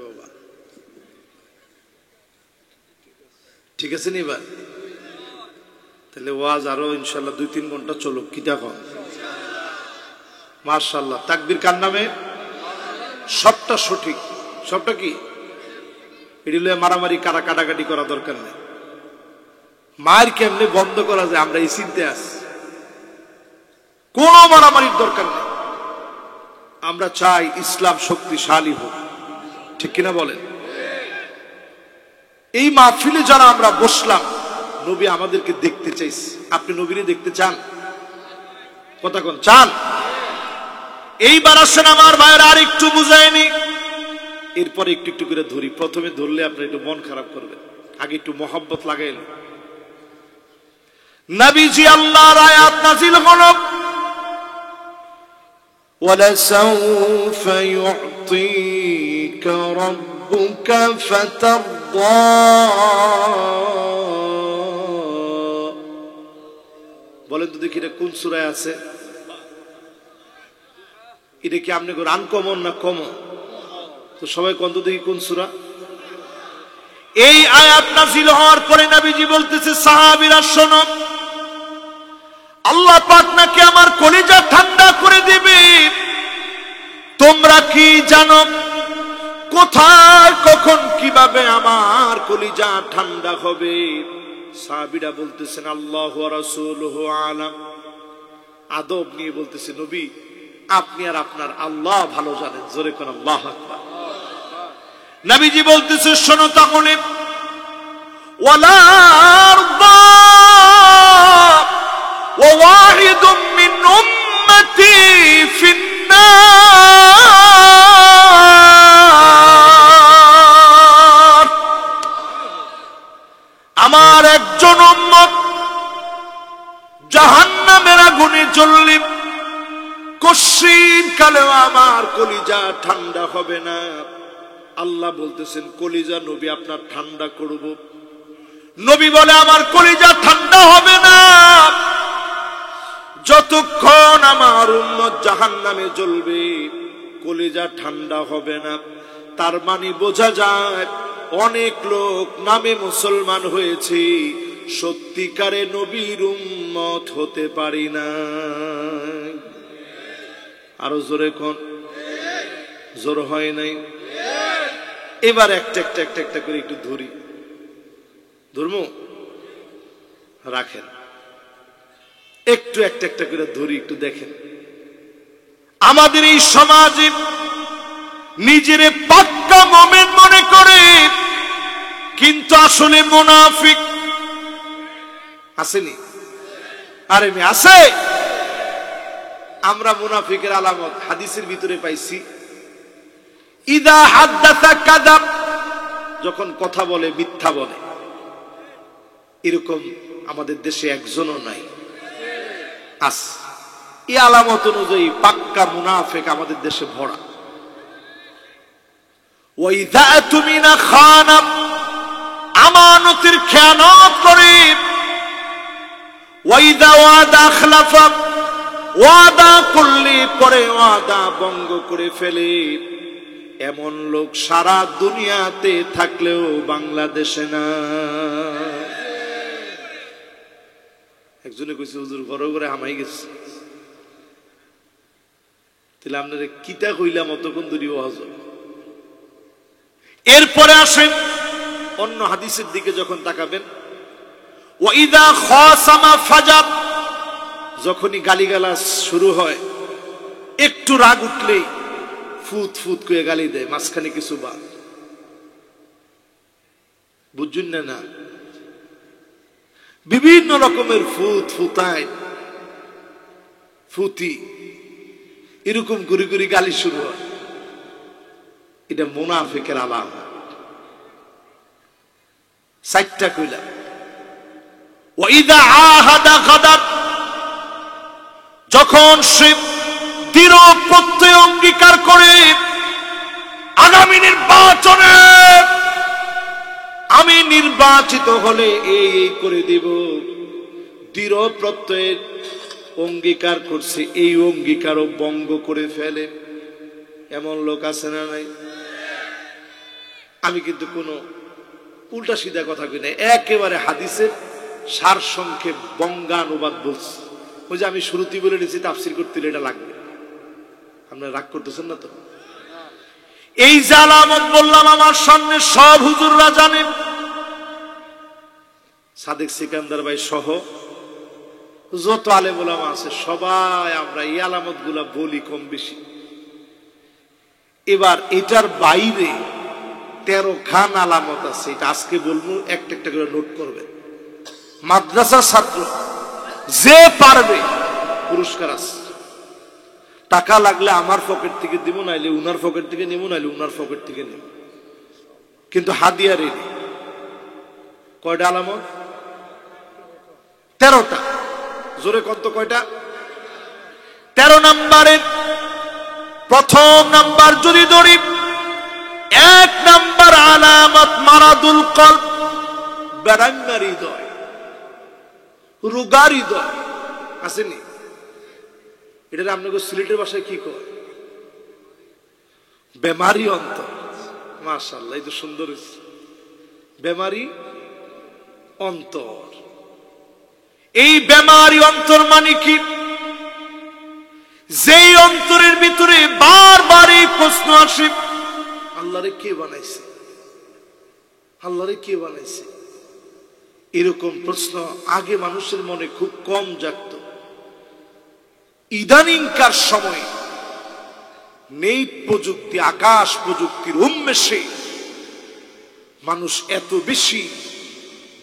বাবা ঠিক আছে নি? এবার তাহলে ওয়াজ আরো ইনশাল্লাহ 2-3 ঘন্টা চলুক। কি দেখো মাশাআল্লাহ। তাকবীর কার নামে? সবটা সঠিক। সবটা কি? এগুলো মারামারি কারা কাটাকাটি করা দরকার নেই। মায়ের কেমনে বন্ধ করা যায় আমরা এই চিন্তে আছি। কোনো মারামারির দরকার নেই। আমরা চাই ইসলাম শক্তিশালী হোক, ঠিক কিনা বলেন? এই মাহফিলে যারা আমরা বসলাম, নবী আমাদেরকে দেখতে চাইছে। আপনি নবীরে দেখতে চান? কথা কোন চান? এইবার আসেন আমার ভাইয়েরা, আর একটু বুঝায়নি, এরপরে একটু একটু করে ধরি। প্রথমে ধরলে আপনার একটু মন খারাপ করবেন, আগে একটু মহব্বত লাগাইল। নবীজি আল্লাহর আয়াত নাযিল হলো وَلَسَوْفَ يُعْطِيكَ رَبُّكَ فَتَرْضَى। বলেন তো দেখি এটা কোন সূরায় আছে? এটা কি আপনি আনকমন না কমন? তো সবাই কোন তো দেখি কোন সূরা? এই আয়াত নাযিল হওয়ার পরে নবীজি বলতেছে সাহাবীরা শোনো, আল্লাহ পাক নাকি আমার কলিজা ঠান্ডা করে দিবে। তোমরা কি জানো কোথায় কখন কিভাবে আমার কলিজা ঠান্ডা হবে? সাহাবীরা বলতেছেন আল্লাহু ওয়া রাসূলুহু আলাম। আদব নিয়ে বলতেছে নবী আপনি আর আপনার আল্লাহ ভালো জানেন। জোরে কোন আল্লাহু আকবার। নবীজি বলতেছে শোনো তাহলে, ওয়ালা আরদা وواحد من أمتي في النار। আমার একজন উম্মত জাহান্নামের আগুনে জ্বললে কশিন কালেও আমার কলিজা ঠান্ডা হবে না। আল্লাহ বলতেছেন কলিজা নবী আপনার ঠান্ডা করব। নবী বলে আমার কলিজা ঠান্ডা হবে না যতক্ষণ আমার উম্মত জাহান্নামে জ্বলবে, কলিজা ঠান্ডা হবে না। তার মানে বোঝা যায় অনেক লোক নামে মুসলমান হয়েছে, সত্যিকারে নবীর উম্মত হতে পারি না। আরো জোরে কোন, জোর হয় নাই? এবার একটা একটা একটা একটা করে একটু ধরি, ধর্ম রাখেন, একটু একটা একটা করে ধরি, একটু দেখেন। আমাদের এই সমাজে নিজেরে পাক্কা মুমিন মনে করে, কিন্তু আসলে মুনাফিক। আসেনি? আরে মেয়ে আছে। আমরা মুনাফিকের আলামত হাদিসের ভিতরে পাইছি, ইদা হাদ্দাসা কাযাব, যখন কথা বলে মিথ্যা বলে। এরকম আমাদের দেশে একজনও নাই। আস এই আলামত অনুযায়ী পাক্কা মুনাফিক আমাদের দেশে ভরা। ওয়াইদা তুমিনা খানা, আমানতের খেয়ানত করে। ওয়াইদা ওয়াদা আখলাফা, ওয়াদা করলে পরে ওয়াদা ভঙ্গ করে ফেলে। এমন লোক সারা দুনিয়াতে থাকলেও বাংলাদেশে না। একজনে কইছে হুজুর বড় করে হামাই গেছে। তাহলে আপনারা কিতা কইলাম অতক্ষণ ধরে ওয়াজ। এরপরে আসেন অন্য হাদিসের দিকে যখন তাকাবেন, ওয়াইদা খাসামা ফাজাব, যখনই গালিগালাজ শুরু হয়, একটু রাগ উঠলেই ফুত ফুত করে গালি দেয়, মাঝখানে কিছু বাদ। বুঝছেন না? না, বিভিন্ন রকমের ফুত ফুতায়, ফুতি, এরকম করে করে গালি শুরু হয়। এটা মুনাফিকের আলামত। সাইটটা কইলাম। ওয়াইদা আহাদা গাদার, যখন সে দৃঢ় প্রত্যয় অঙ্গীকার করে আগামী নির্বাচনে আমি নির্বাচিত হলে এই করে দিব, দৃঢ় প্রত্যয়ের অঙ্গীকার করছে, এই অঙ্গীকারও ভঙ্গ করে ফেলে। এমন লোক আছে না নাই? আমি কিন্তু কোনো উল্টা সিধা কথা কই না, একেবারে হাদিসের সার সংক্ষেপ বঙ্গানুবাদ বলছি। ওই যে আমি শুরুতেই বলে নিয়েছি তাফসির করতে এটা লাগবে। আপনারা রাগ করতেছেন না তো? এই যে আলামত বললাম আমার সামনে সব হুজুররা জানেন, সাদেক সিকান্দার ভাই সহ যত আলেম ওলামা আছে সবাই আমরা এই আলামত গুলা বলি কম বেশি। এবার এটার বাইরে 13 খান আলামত আছে, এটা আজকে বলবো, একটা একটা করে নোট করবেন। মাদ্রাসার ছাত্র যে পারবে পুরস্কার আছে, টাকা লাগলে আমার পকেট থেকে দিব, নাইলে উনার পকেট থেকে নেব, নাইলে উনার পকেট থেকে নেব, কিন্তু হাদিয়া রেডি। কয়টা আলামত? 13টা। জোরে কত কয়টা? 13 নম্বরের প্রথম নাম্বার যদি ধরি, 1 নাম্বার আলামত মারাদুল কলব, বেরাঙ্গা হৃদয়, রোগা হৃদয়। আসেনি? এটা আপনাকে সিলেটের ভাষায় কি কয়? বেমারি অন্তর। মাশাআল্লাহ, এই তো সুন্দর হয়েছে, বেমারি অন্তর। এই বেমারি অন্তর মানে কি? যেই অন্তরের ভিতরে বারবার এই প্রশ্ন আসে, আল্লাহরে কে বানাইছে, আল্লাহরে কে বানাইছে। এরকম প্রশ্ন আগে মানুষের মনে খুব কম জাগত। ইদানিংকার সময়ে নেই প্রযুক্তি, আকাশ প্রযুক্তির উন্মেষে মানুষ এত বেশি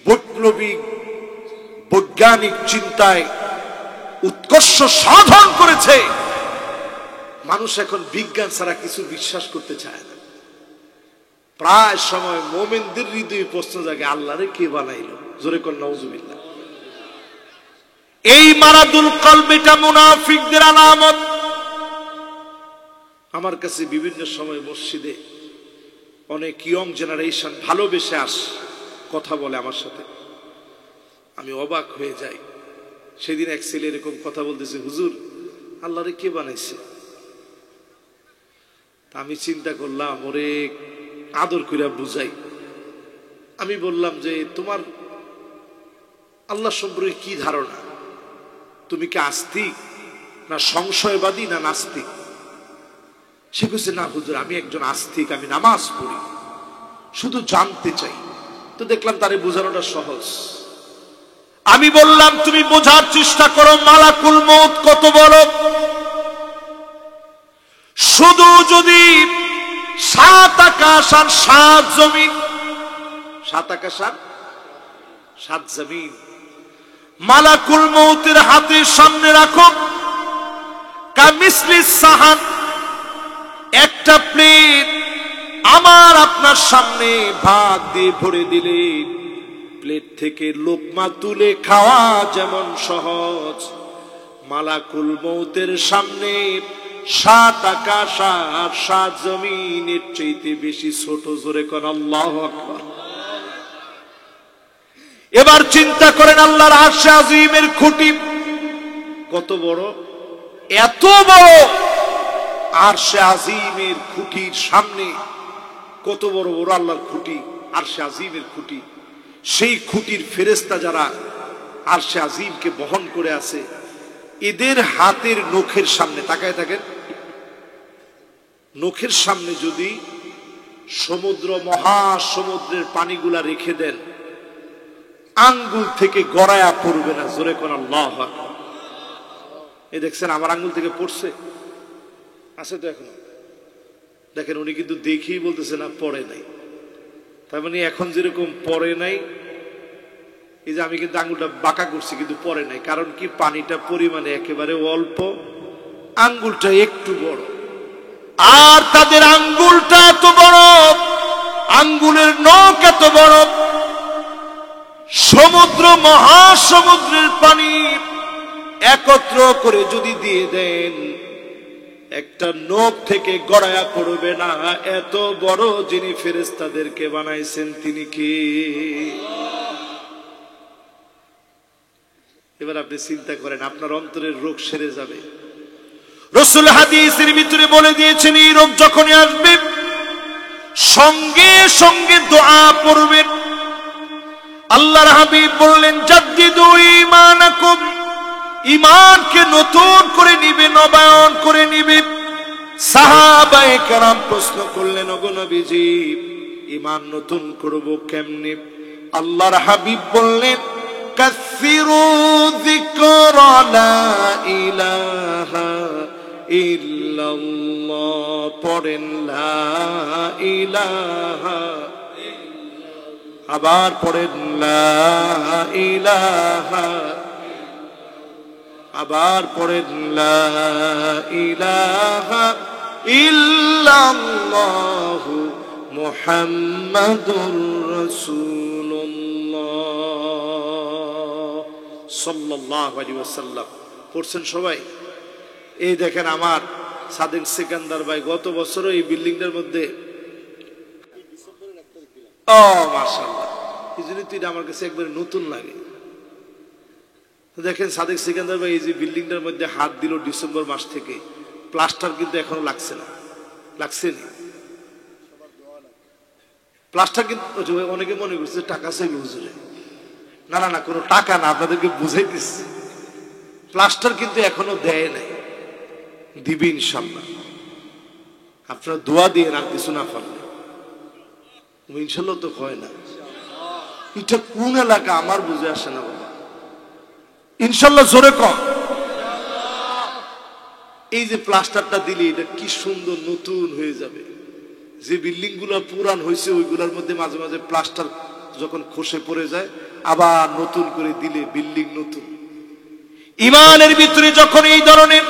বৈপ্লবিক বৈজ্ঞানিক চিন্তায় উৎকর্ষ সাধন করেছে, মানুষ এখন বিজ্ঞান ছাড়া কিছু বিশ্বাস করতে চায় না। প্রায় সময় মোমেনদের হৃদয়ে প্রশ্ন জাগে, আল্লাহরে কে বানাইলো? জোরে কর নাউজুবিল্লাহ। এই মারাদুল কলব, এটা মুনাফিকদের আলামত। আমার কাছে বিভিন্ন সময় মসজিদে অনেক ইয়ং জেনারেশন ভালোবেসে কথা বলে আমার সাথে, আমি অবাক হয়ে যাই। সেদিন এক ছেলে এরকম কথা বলতেছে, হুজুর আল্লাহরে কে বানাইছে? আমি চিন্তা করলাম ওরে আদর কইরা বুঝাই। আমি বললাম যে তোমার আল্লাহ সম্পর্কে কি ধারণা, তুমি কি আস্তিক না সংশয়বাদী না নাস্তিক? সে কইছে না হুজুর আমি একজন আস্তিক, আমি নামাজ পড়ি, শুধু জানতে চাই। তো দেখলাম তারে বোঝানোটা সহজ। আমি বললাম তুমি বোঝার চেষ্টা করো মালাকুল মউত কত বড়। শুধু যদি 7 আকাশ আর 7 জমিন, 7 আকাশ আর 7 জমিন মালাকুল মউতের হাতের সামনে রাখো, কামিসলিস সাহান, একটা প্লেট আমার আপনার সামনে ভাত দিয়ে ভরে দিলে প্লেট থেকে লোকমা তুলে খাওয়া যেমন সহজ, মালাকুল মউতের সামনে 7 আকাশ আর 7 জমিনের চাইতে বেশি ছোট। জোরে কোন আল্লাহু আকবার। এবার চিন্তা করেন আল্লাহর আরশে আজিমের খুঁটি কত বড়, এত বড় আরশে আজিমের খুঁটির সামনে কত বড় বড় আল্লাহর খুঁটি, আরশে আজিমের খুঁটি। সেই খুঁটির ফেরেশতা যারা আরশে আজিমকে বহন করে আছে, এদের হাতের নখের সামনে তাকায় থাকেন, নখের সামনে যদি সমুদ্র মহাসমুদ্রের পানিগুলা রেখে দেন, আঙ্গুল থেকে গড়ায়া পড়বে না। জোরে কোন আল্লাহু আকবার। এই দেখছেন আমার আঙ্গুল থেকে পড়ছে, আছে তো এখনো। দেখেন উনি কিন্তু দেখেই বলতেছে না পড়ে নাই, তার মানে এখন যেরকম পড়ে নাই, এই যে আমি কিন্তু আঙ্গুলটা বাঁকা করছি কিন্তু পড়ে নাই, কারণ কি পানিটা পরিমাণে একেবারে অল্প, আঙ্গুলটা একটু বড়। আর তাদের আঙ্গুলটা এত বড়, আঙ্গুলের নখ এত বড়, সমুদ্র মহাসমুদ্রের পানি একত্র করে যদি দিয়ে দেন, একটা নখ থেকে গড়ায়া পড়বে না। এত বড় যিনি ফেরেশতাদেরকে বানাইছেন তিনি কি? এবার আপনি চিন্তা করেন, আপনার অন্তরের রোগ সেরে যাবে। রাসূল হাদিসের ভিতরে বলে দিয়েছেন এই রোগ যখনই আসবে সঙ্গে সঙ্গে দোয়া পড়বেন। আল্লাহর হাবিব বললেন জাদ্দিদু ঈমানাকুম, ঈমানকে নতুন করে নিবে, নবায়ন করে নিবে। সাহাবায়ে কেরাম প্রশ্ন করলেন ওগো নবীজি ঈমান নতুন করব কেমনে? আল্লাহর হাবিব বললেন কাসসিরু যিকরা লা ইলাহা ইল্লাল্লাহ, পড়েন লা ইলাহা, আবার পড়েন লা ইলাহা, আবার পড়েন লা ইলাহা ইল্লাল্লাহ মুহাম্মাদুর রাসূলুল্লাহ সাল্লাল্লাহু আলাইহি ওয়াসাল্লাম। পড়ছেন সবাই? এই দেখেন আমার সাদেক সিকান্দার ভাই গত বছর এই বিল্ডিংটার মধ্যে, ও মাশাআল্লাহ, এই জিনিসটা আমার কাছে একবারে নতুন লাগে। দেখেন সাদেক সিকান্দার ভাই এই যে বিল্ডিংটার মধ্যে হাত দিল ডিসেম্বর মাস থেকে, প্লাস্টার কিন্তু এখনো লাগছে না, লাগছে না প্লাস্টার। কিন্তু অনেকে মনে করছে টাকা চাইবে হুজুরে, না না না, কোনো টাকা না, আপনাদেরকে বুঝাই দিচ্ছি, প্লাস্টার কিন্তু এখনো দেয় নাই, দিবি ইনশাল্লাহ। আপনারা দোয়া দিয়ে আর কিছু না পারলে ইনশাল্লাহ তো হয় না। এটা কোন এলাকা আমার বুঝে আসে না বাবা, ইনশাল্লাহ জোরে কম। এই যে প্লাস্টারটা দিলে এটা কি সুন্দর নতুন হয়ে যাবে। যে বিল্ডিং গুলো পুরান হয়েছে ওইগুলোর মধ্যে মাঝে মাঝে প্লাস্টার যখন খসে পড়ে যায়, আবার নতুন করে দিলে বিল্ডিং নতুন। ঈমানের ভিতরে যখন এই ধরনের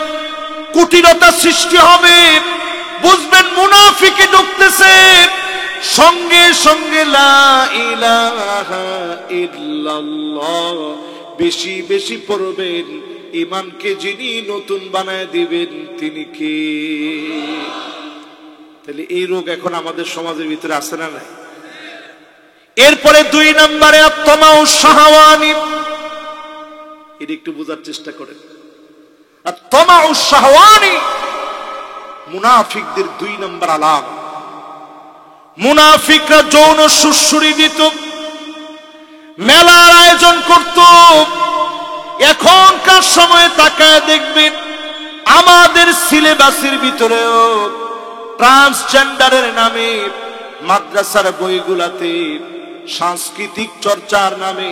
কুটিলতা সৃষ্টি হবে, বুঝবেন মুনাফিকে ঢুকতেছে। সঙ্গে সঙ্গে লা ইলাহা ইল্লাল্লাহ বেশি বেশি পড়বেন। ঈমানকে যিনি নতুন বানায় দিবেন তিনি কে? তাহলে এই রোগ এখন আমাদের সমাজের ভিতরে আছে না নাই? এরপরে 2 নম্বরে আত্মাউ শাহওয়ানি, এটা একটু বোঝার চেষ্টা করেন। আত্মাউ শাহওয়ানি মুনাফিকদের 2 নম্বর আলাম। মুনাফিকরা যৌন সুশ্রুরি দিত, মেলার আয়োজন করত। এখনকার সময়ে তাকায় দেখবেন আমাদের সিলেবাসের ভিতরেও ট্রান্সজেন্ডারের নামে মাদ্রাসার বইগুলাতে, সাংস্কৃতিক চর্চার নামে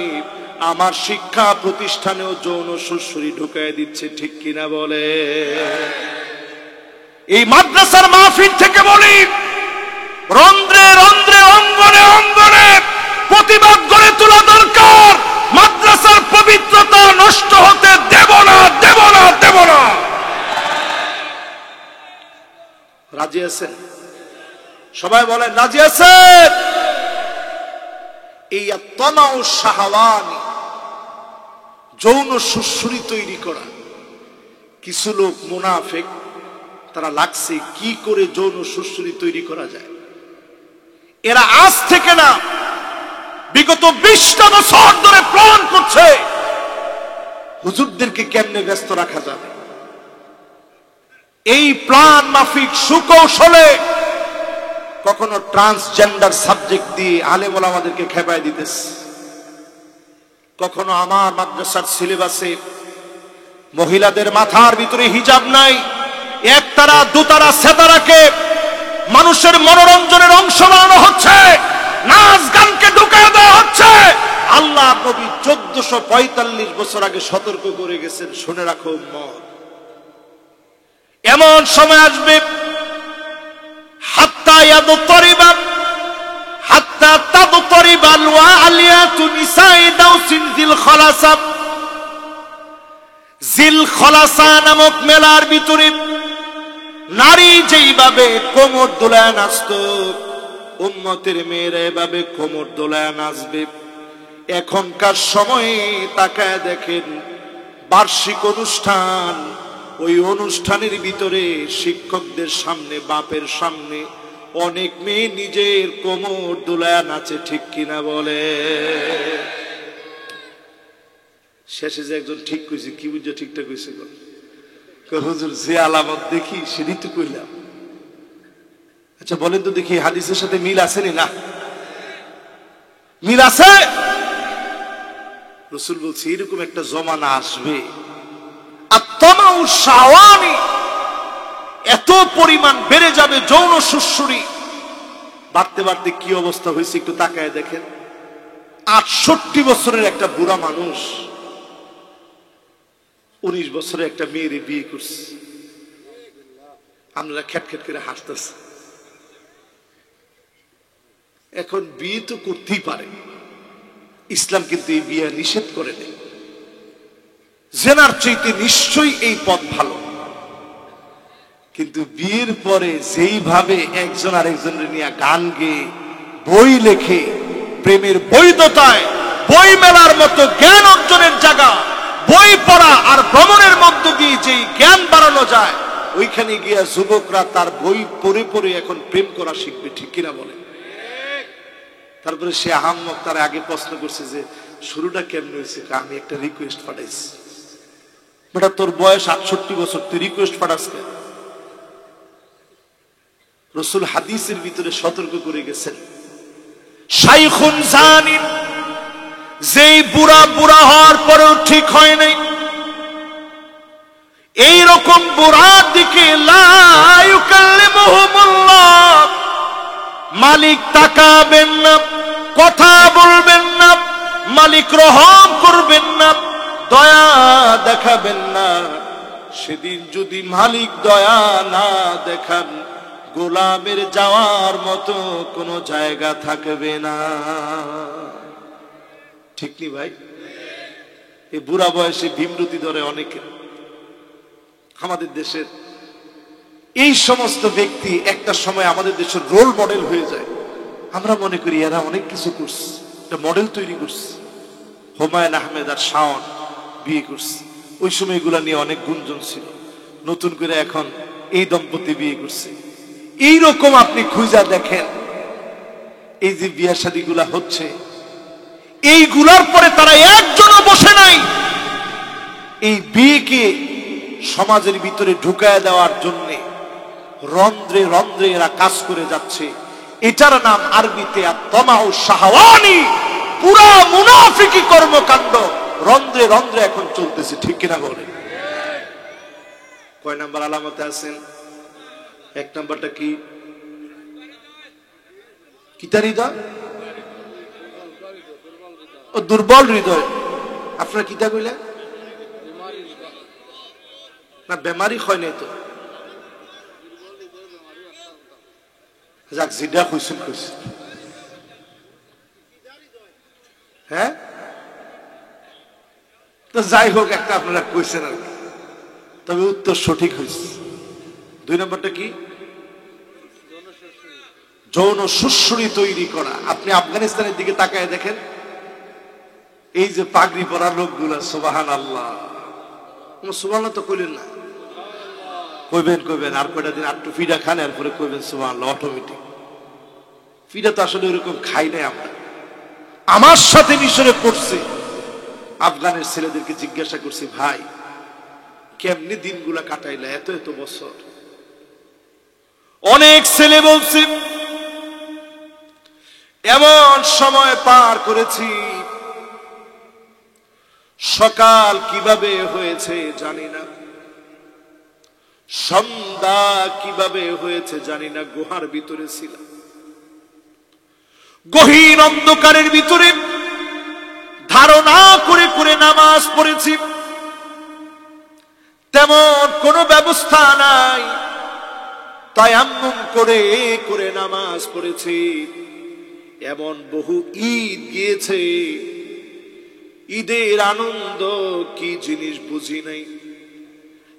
আমার শিক্ষা প্রতিষ্ঠানেও যৌন সুশ্রুরি ঢুকায় দিচ্ছে, ঠিক কিনা বলে? এই মাদ্রাসার মাহফিল থেকে বলি, রন্ধ্রে রন্ধ্রে অঙ্গনে অঙ্গনে প্রতিবাদ গড়ে তোলা দরকার। মাদ্রাসার পবিত্রতা নষ্ট হতে দেব না, দেব না, দেব না। রাজি আছেন? সবাই বলেন রাজি আছেন? এই তামাউ শাহওয়ানি, যৌন সুশ্রুরি তৈরি করা। কিছু লোক মুনাফিক, তারা লাগছে কি করে যৌন সুশ্রুরি তৈরি করা যায়। এরা আজ থেকে না, বিগত 20টা বছর ধরে প্ল্যান করছে হুজুরদেরকে কেমনে ব্যস্ত রাখা যাবে। এই প্ল্যান মাফিক সুকৌশলে কখনো ট্রান্সজেন্ডার সাবজেক্ট দিয়ে আলেম ওলামাদেরকে খেপায় দিতেছে, কখনো আমার মাদ্রাসার সিলেবাসে মহিলাদের মাথার ভিতরে হিজাব নাই, একতারা দুতারা সেতারাকে মানুষের মনোরঞ্জনের অংশ বানানো হচ্ছে, নাচ গানকে ঢুকিয়ে দেওয়া হচ্ছে। আল্লাহ নবী 1445 বছর আগে সতর্ক করে গেছেন, শুনে রাখো উম্মত, এমন সময় আসবে হাত্তা ইয়াদতরিবা হাত্তা তাদতরিবাল ওয়ালিয়াতু নিসাই দাউসিন জিল খলাসা। জিল খলাসা নামক মেলার ভিতরে নারী যেইভাবে কোমর দোলায় নাচত, উম্মতের মেয়েরা এভাবে কোমর দোলায় নাচবে। এখনকার সময়ে তাকায় দেখেন বার্ষিক অনুষ্ঠান, ওই অনুষ্ঠানের ভিতরে শিক্ষকদের সামনে, বাপের সামনে অনেক মেয়ে নিজের কোমর দোলায় নাচে, ঠিক কিনা বলে? শেষে যে একজন ঠিক কইছে, কি বুঝছো ঠিকঠাক কইছে? হুজুর যে আলামত দেখি সেটাই তো কইলাম। আচ্ছা বলেন তো দেখি, হাদিসের সাথে মিল আছে না? মিল আছে। রাসূল বলছে এরকম একটা জমানা আসবে, আত্মাউ শাওয়ানি, এত পরিমাণ বেড়ে যাবে যৌন সুশ্রুরি। বাড়তে বাড়তে কি অবস্থা হয়েছে একটু তাকায় দেখেন। 68 বছরের একটা বুড়া মানুষ 19 বছরের একটা মেয়ের বিয়ে করছে। আমরা খ্যাটখ্যাট করে হাসতেছি। এখন বিয়ে তো করতেই পারে, ইসলাম কিন্তু এই বিয়ে নিষেধ করে নেই। জেনার চাইতে নিশ্চয়ই এই পথ ভালো, কিন্তু বিয়ের পরে যেইভাবে একজন আরেকজনের নিয়ে গান গেয়ে বই লেখে, প্রেমের বৈধতায় বই মেলার মতো জ্ঞান অর্জনের জায়গা, বই পড়া আর ভ্রমণের মধ্য দিয়ে যেই জ্ঞান বাড়ানো যায়, ওইখানে গিয়া যুবকরা তার বই পড়ে পড়ে এখন প্রেম করা শিখবে, ঠিক কিনা বলে? তারপরে সে আহাম্মক তার আগে প্রশ্ন করছে যে শুরুটা কেমন হয়েছে? আমি একটা রিকোয়েস্ট পাঠাইছি। বেটা তোর বয়স 68 বছর, তুই রিকোয়েস্ট পাঠাস কেন? রাসূল হাদিসের ভিতরে সতর্ক করে গেছেন, শাইখুন জানিন, যেই বুড়া বুড়া হওয়ার পরেও ঠিক হয় নাই, এইরকম বুড়ার দিকে লা ইউকাল্লিমুহুমুল্লাহ, মালিক তাকাবেন না, কথা বলবেন না, মালিক রহম করবেন না, দয়া দেখাবেন না। সেদিন যদি মালিক দয়া না দেখান, গোলামের যাওয়ার মতো কোনো জায়গা থাকবে না, ঠিক নি ভাই? এই বুড়া বয়সে ভীমরতি ধরে অনেকে। আমাদের দেশের এই সমস্ত ব্যক্তি একটা সময় আমাদের দেশের রোল মডেল হয়ে যায়। আমরা মনে করি এরা অনেক কিছু করছে, একটা মডেল তৈরি করছে। হুমায়ুন আহমেদ আর শাওন বিয়ে করছে, ওই সময় এগুলা নিয়ে অনেক গুঞ্জন ছিল। নতুন করে এখন এই দম্পতি বিয়ে করছে। এইরকম আপনি খুঁজা দেখেন, এই যে বিয়ে শাদী গুলা হচ্ছে, এইগুলার পরে তারা একজনও বসে নাই এই বিয়েকে সমাজের ভিতরে ঢুকায় দেওয়ার জন্যে, রন্ধ্রে রন্ধ্রে এরা কাজ করে যাচ্ছে। এটার নাম আরবিতে আত-তামাউ শাহওয়ানি। পুরা মুনাফিকি কর্মকাণ্ড রন্ধ্রে রন্ধ্রে এখন চলতেছে, ঠিক কিনা বলে? কয় নাম্বার আলামতে আছেন? এক নাম্বারটা কি? কিতা হৃদয়? ও দুর্বল হৃদয়। আপনার কিতা কইলেন? না বেমারি হয় নাই তো। যাক জিডা কইছেন কইছেন। হ্যাঁ তো যাই হোক, একটা আপনারা কইছেন আর কি, তবে উত্তর সঠিক হয়েছে। 2 নম্বরটা কি? যৌন সুশ্রী তৈরি করা। আপনি আফগানিস্তানের দিকে তাকায় দেখেন, এই যে পাগড়ি পরা লোকগুলা, সুবহানাল্লাহ। সুবহানাল্লাহ তো কইলেন না? কইবেন কইবেন, আর কয়টা দিন একটু ফিডা খান, এরপরে কইবেন সুবহানাল্লাহ অটোমেটিক। ফিডা তো আসলে ওরকম খাই নাই আমরা। আমার সাথে মিশরে পড়ছে, আফগানের ছেলেদেরকে জিজ্ঞাসা করছি, ভাই কেমনি দিনগুলা কাটাইলা এত এত বছর? অনেক ছেলে বলছে এমন সময় পার করেছি, সকাল কিভাবে হয়েছে জানি না, সন্ধ্যা কিভাবে হয়েছে জানি না, গুহার ভিতরে ছিলাম, গহীন অন্ধকারের ভিতরে ধারণা করে করে নামাজ পড়েছি, তেমন কোনো ব্যবস্থা নাই, তায়াম্মুম করে করে নামাজ পড়েছি। এমন বহু ঈদ গিয়েছে, ঈদের আনন্দ কি জিনিস বুঝি নাই।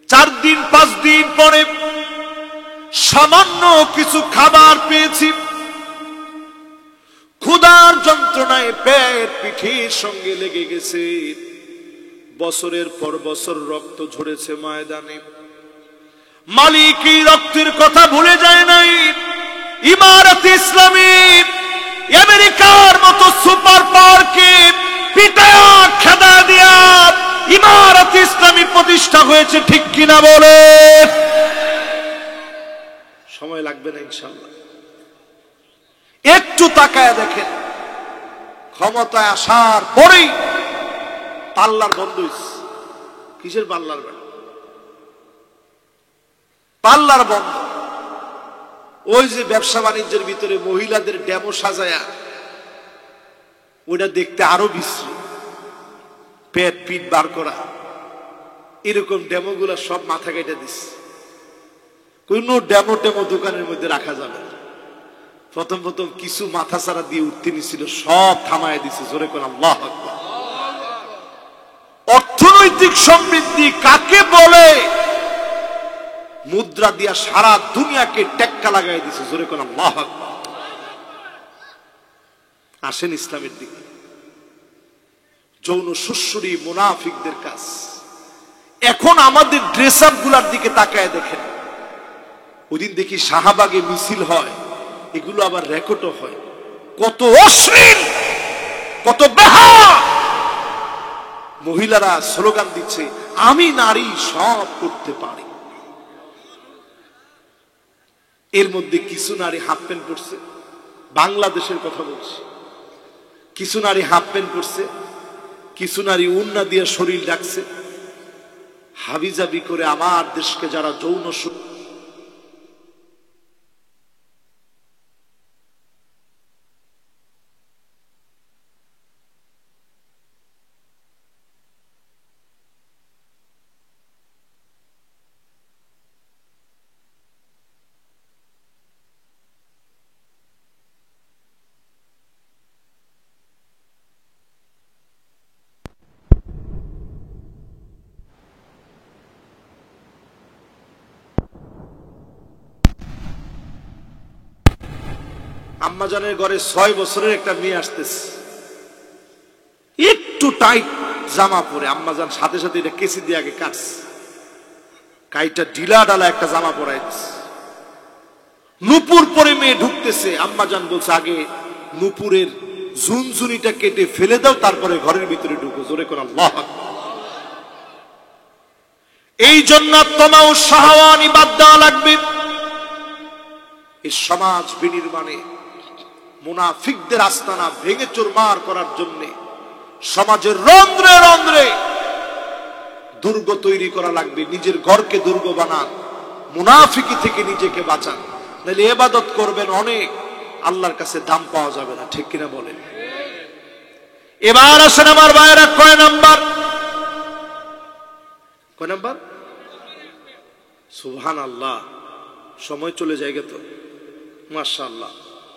4 দিন 5 দিন পরে সামান্য কিছু খাবার পেয়েছি, ক্ষুধার যন্ত্রণায় পেট পিঠের সঙ্গে লেগে গেছে। বছরের পর বছর রক্ত ঝরেছে ময়দানে, মালিক এই রক্তের কথা ভুলে যায় নাই। ইমারত ইসলামী আমেরিকার মতো সুপার পাওয়ারকে পিটায়া খেদা দিয়া ইমারত ইসলামী প্রতিষ্ঠা হয়েছে, ঠিক কিনা বলে? সময় লাগবে না ইনশাআল্লাহ। একটু তাকায় দেখেন, ক্ষমতায় আসার পরেই পাল্লার বন্ধ হয়েছে। কিসের পাল্লার? পাল্লার বন্ধ। ওই যে ব্যবসা বাণিজ্যের ভিতরে মহিলাদের ডেমো সাজায়া, ওটা দেখতে আরো বিশ্রী, পেট পিঠ বার করা, এরকম ডেমো গুলা সব মাথা কেটে দিচ্ছে। কোন ডেমো টেমো দোকানের মধ্যে রাখা যাবে না। প্রথম প্রথম কিছু মাথা ছাড়া দিয়ে উঠতে নিছিল, সব থামায় দিছে। জোরে কোন আল্লাহু আকবার। অর্থনৈতিক সমৃদ্ধি কাকে বলে? মুদ্রা দিয়া সারা দুনিয়াকে টেক্কা লাগাই দিছে। জোরে কোন আল্লাহু আকবার। আসেন ইসলামের দিকে। যৌন সুশ্রী মুনাফিকদের কাজ। এখন আমাদের ড্রেস আপ গুলার দিকে তাকায় দেখেন, ওইদিন দেখি শাহবাগে মিছিল হয়, এগুলো আবার রেকর্ডও হয়। কত অশ্লীল, কত বেহায়া। মহিলারা স্লোগান দিচ্ছে, আমি নারী সব করতে পারি। এর মধ্যে কিছু নারী হাফ প্যান্ট পরছে, বাংলাদেশের কথা বলছি, কিছু নারী হাফ প্যান্ট পরছে, কিছু নারী উন্না দিয়ে শরীর রাখছে, হাবিজাবি করে আমার দেশকে যারা যৌন আম্মাজানের ঘরে 6 বছরের একটা মেয়ে আসতেছে, একটু টাইট জামা পরে। আম্মাজান সাথে সাথে এটা কেসি দিয়ে আগে কাটছে, কাইটা ঢিলা ডালা একটা জামা পরাই দিচ্ছে। নুপুর পরে মেয়ে ঢুকতেছে, আম্মাজান বলছে আগে নুপুরের ঝুনঝুনিটা কেটে ফেলে দাও, তারপরে ঘরের ভিতরে ঢুকো। জোরে করে আল্লাহু আকবার। এই জন্য তোমাও শাহওয়ানি বাদ দেওয়া লাগবে। এই সমাজ বিনির্মাণে মুনাফিকদের আস্তানা ভেঙে চুরমার করার জন্য সমাজের রন্ধ্রে রন্ধ্রে দুর্গ তৈরি করা লাগবে। নিজের ঘরকে দুর্গ বানান, মুনাফিকি থেকে নিজেকে বাঁচান, নাহলে ইবাদত করবেন অনেক, আল্লাহর কাছে দাম পাওয়া যাবে না। ঠিক কিনা বলেন? এবার আসেন আমার ভাইয়েরা, কয় নাম্বার? সুবহানাল্লাহ, সময় চলে যায় তো, মাশাআল্লাহ।